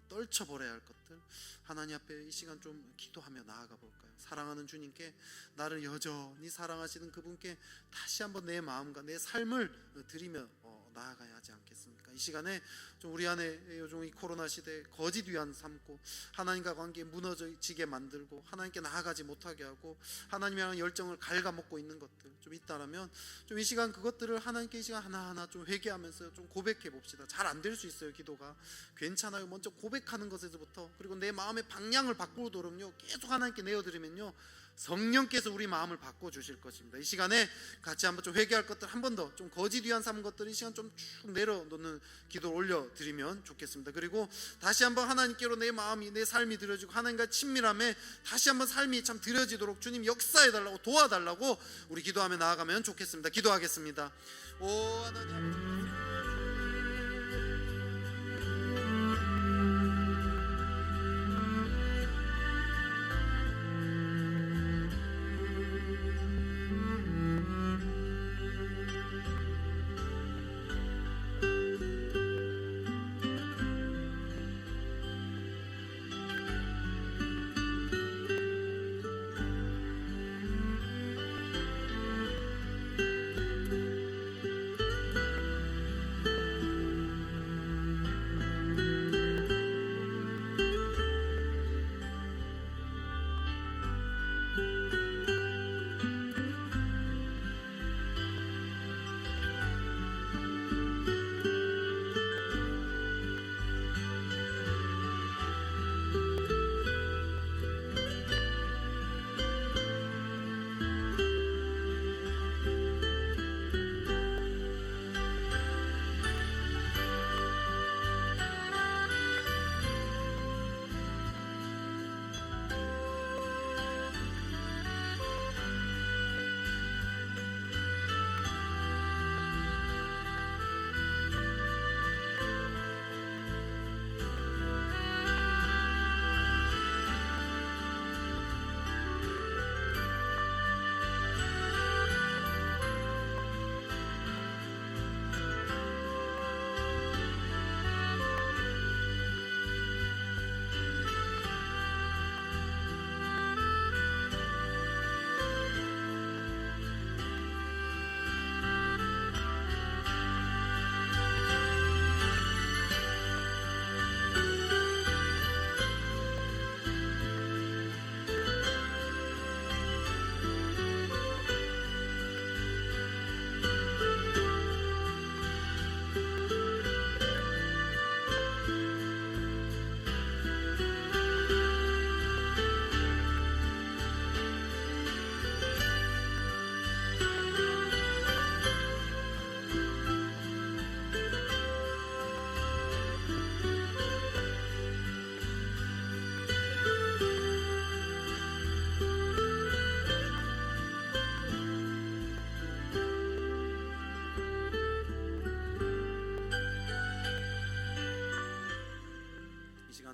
떨쳐버려야 할 것들, 하나님 앞에 이 시간 좀 기도하며 나아가 볼까요? 사랑하는 주님께, 나를 여전히 사랑하시는 그분께 다시 한번 내 마음과 내 삶을 드리며 나아가야 하지 않겠습니까? 이 시간에 좀 우리 안에 요즘 이 코로나 시대에 거짓 위안 삼고 하나님과 관계 무너지게 만들고 하나님께 나아가지 못하게 하고 하나님에 대한 열정을 갉아먹고 있는 것들 좀 있다라면 좀 이 시간 그것들을 하나님께 이 시간 하나하나 좀 회개하면서 좀 고백해 봅시다. 잘 안 될 수 있어요. 기도가 괜찮아요. 먼저 고백하는 것에서부터, 그리고 내 마음의 방향을 바꾸도록요 계속 하나님께 내어드리면요 성령께서 우리 마음을 바꿔주실 것입니다. 이 시간에 같이 한번 좀 회개할 것들, 한 번 더 좀 거짓 위안 삼은 것들 이 시간 좀 쭉 내려놓는 기도를 올려드리면 좋겠습니다. 그리고 다시 한번 하나님께로 내 마음이, 내 삶이 드려지고 하나님과 친밀함에 다시 한번 삶이 참 드려지도록 주님 역사해달라고, 도와달라고 우리 기도하며 나아가면 좋겠습니다. 기도하겠습니다. 오 하나님,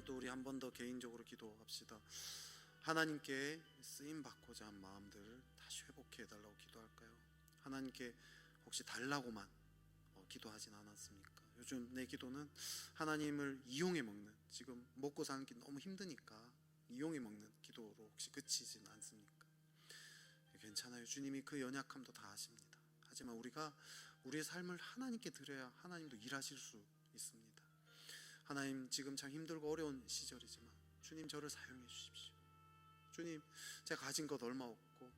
또 우리 한 번 더 개인적으로 기도합시다. 하나님께 쓰임 받고자 한 마음들을 다시 회복해 달라고 기도할까요? 하나님께 혹시 달라고만 기도하진 않았습니까? 요즘 내 기도는 하나님을 이용해 먹는, 지금 먹고 사는 게 너무 힘드니까 이용해 먹는 기도로 혹시 그치진 않습니까? 괜찮아요. 주님이 그 연약함도 다 아십니다. 하지만 우리가 우리의 삶을 하나님께 드려야 하나님도 일하실 수 있습니다. 하나님, 지금 참 힘들고 어려운 시절이지만 주님, 저를 사용해 주십시오. 주님, 제가 가진 것 얼마 없고,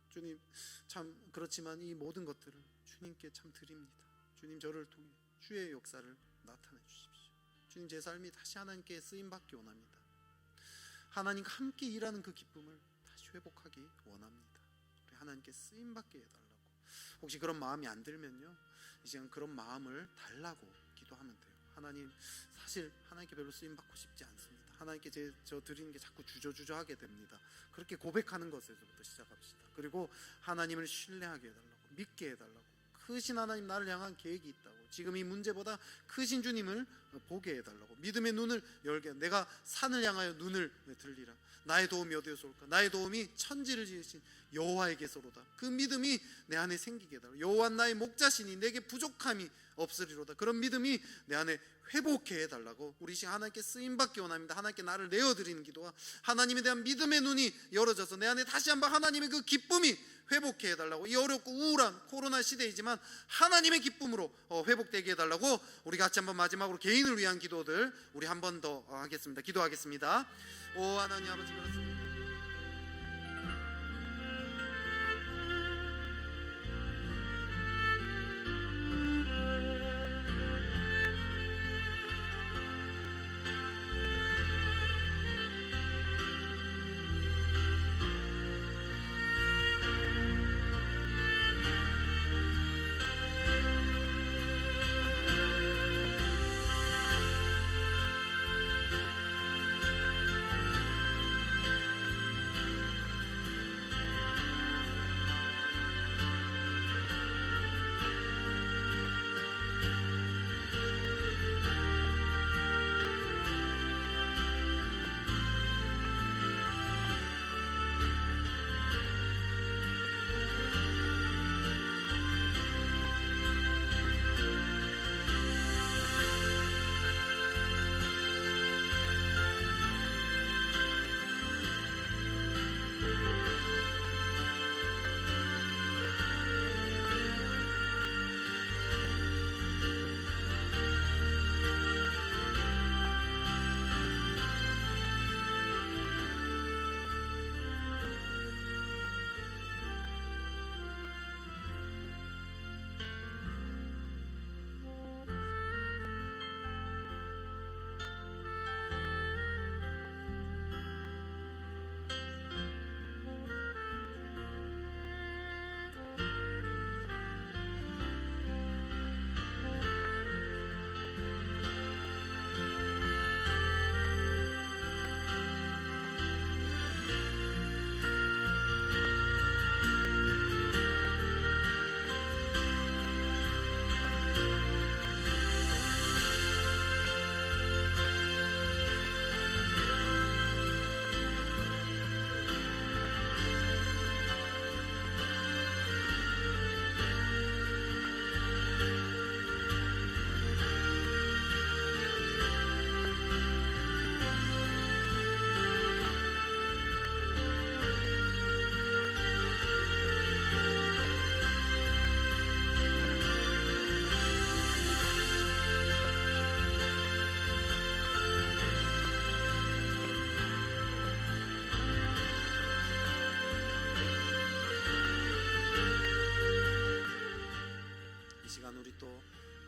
주님, 참 그렇지만 이 모든 것들을 주님께 참 드립니다. 주님, 저를 통해 주의 역사를 나타내 주십시오. 주님, 제 삶이 다시 하나님께 쓰임받기 원합니다. 하나님과 함께 일하는 그 기쁨을 다시 회복하기 원합니다. 우리 하나님께 쓰임받게 해달라고. 혹시 그런 마음이 안 들면요, 이 시간 그런 마음을 달라고 기도하면 돼요. 하나님, 사실 하나님께 별로 쓰임받고 싶지 않습니다. 하나님께 저 드리는 게 자꾸 주저주저하게 됩니다. 그렇게 고백하는 것에서부터 시작합시다. 그리고 하나님을 신뢰하게 해달라고, 믿게 해달라고. 크신 하나님, 나를 향한 계획이 있다고, 지금 이 문제보다 크신 주님을 보게 해달라고, 믿음의 눈을 열게, 내가 산을 향하여 눈을 들리라. 나의 도움이 어디에서 올까? 나의 도움이 천지를 지으신 여호와에게서로다. 그 믿음이 내 안에 생기게 해달라고. 여호와 나의 목자시니 내게 부족함이 없으리로다. 그런 믿음이 내 안에 회복해 해달라고. 우리 시간 하나님께 쓰임받기 원합니다. 하나님께 나를 내어드리는 기도와 하나님에 대한 믿음의 눈이 열어져서 내 안에 다시 한번 하나님의 그 기쁨이 회복해 해달라고. 이 어렵고 우울한 코로나 시대이지만 하나님의 기쁨으로 회복되게 해달라고. 우리 같이 한번 마지막으로 개인을 위한 기도들 우리 한 번 더 하겠습니다. 기도하겠습니다. 오 하나님 아버지, 그렇습니다.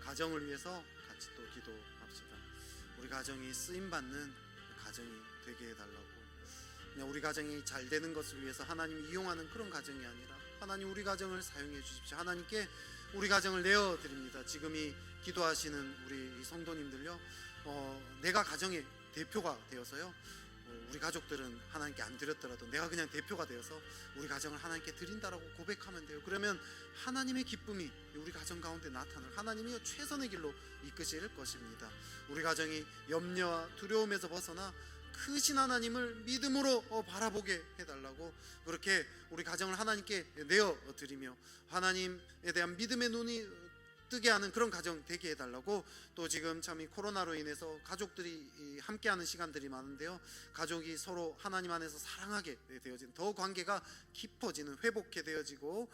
가정을 위해서 같이 또 기도합시다. 우리 가정이 쓰임받는 가정이 되게 해달라고. 그냥 우리 가정이 잘 되는 것을 위해서 하나님이 이용하는 그런 가정이 아니라 하나님, 우리 가정을 사용해 주십시오. 하나님께 우리 가정을 내어드립니다. 지금 이 기도하시는 우리 성도님들요, 내가 가정의 대표가 되어서요, 우리 가족들은 하나님께 안 드렸더라도 내가 그냥 대표가 되어서 우리 가정을 하나님께 드린다라고 고백하면 돼요. 그러면 하나님의 기쁨이 우리 가정 가운데 나타날, 하나님이 최선의 길로 이끄실 것입니다. 우리 가정이 염려와 두려움에서 벗어나 크신 하나님을 믿음으로 바라보게 해달라고, 그렇게 우리 가정을 하나님께 내어드리며 하나님에 대한 믿음의 눈이 뜨게 하는 그런 가정 되게 해달라고, 또 지금 참 이 코로나로 인해서 가족들이 함께하는 시간들이 많은데요, 가족이 서로 하나님 안에서 사랑하게 되어지는, 더 관계가 깊어지는, 회복해 되어지고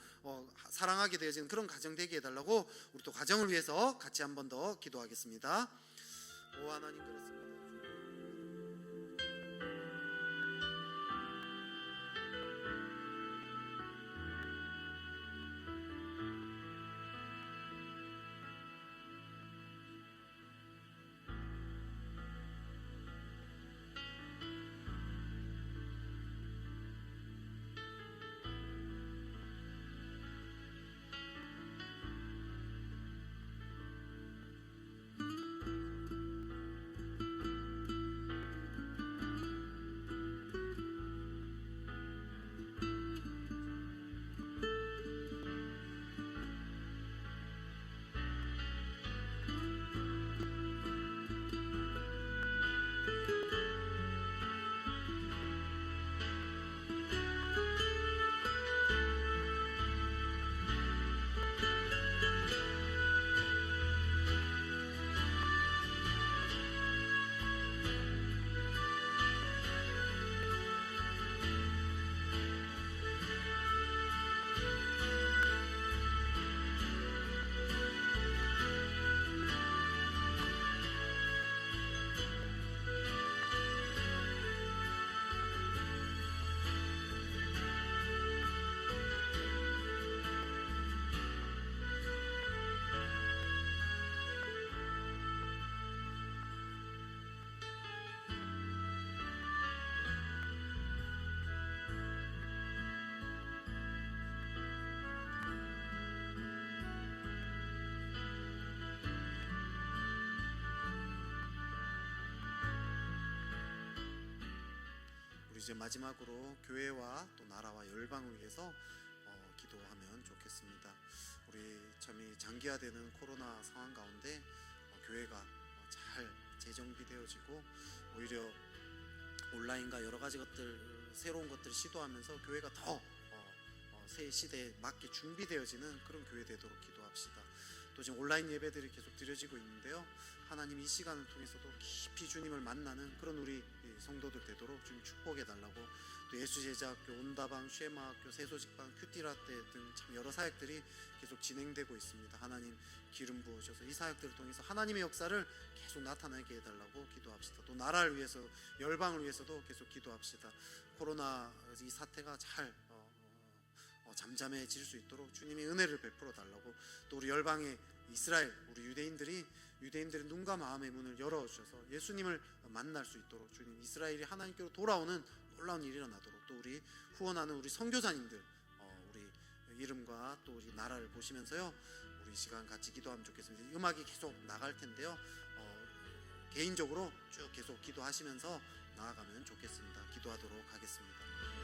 사랑하게 되어지는 그런 가정 되게 해달라고 우리 또 가정을 위해서 같이 한 번 더 기도하겠습니다. 오 하나님, 그렇습니다. 우리 이제 마지막으로 교회와 또 나라와 열방을 위해서 기도하면 좋겠습니다. 우리 참 이 장기화되는 코로나 상황 가운데 교회가 잘 재정비되어지고, 오히려 온라인과 여러 가지 것들, 새로운 것들을 시도하면서 교회가 더 새 시대에 맞게 준비되어지는 그런 교회 되도록 기도합시다. 또 지금 온라인 예배들이 계속 드려지고 있는데요, 하나님 이 시간을 통해서도 깊이 주님을 만나는 그런 우리 성도들 되도록 주님 축복해 달라고, 또 예수제자학교, 온다방, 쉐마학교, 세소직방, 큐티라떼 등 참 여러 사역들이 계속 진행되고 있습니다. 하나님 기름 부으셔서 이 사역들을 통해서 하나님의 역사를 계속 나타나게 해달라고 기도합시다. 또 나라를 위해서, 열방을 위해서도 계속 기도합시다. 코로나 이 사태가 잘 잠잠해질 수 있도록 주님이 은혜를 베풀어 달라고, 또 우리 열방의 이스라엘, 우리 유대인들의 눈과 마음의 문을 열어주셔서 예수님을 만날 수 있도록 주님, 이스라엘이 하나님께로 돌아오는 놀라운 일이 일어나도록, 또 우리 후원하는 우리 선교사님들 우리 이름과 또 우리 나라를 보시면서요, 우리 시간 같이 기도하면 좋겠습니다. 음악이 계속 나갈 텐데요, 개인적으로 쭉 계속 기도하시면서 나아가면 좋겠습니다. 기도하도록 하겠습니다.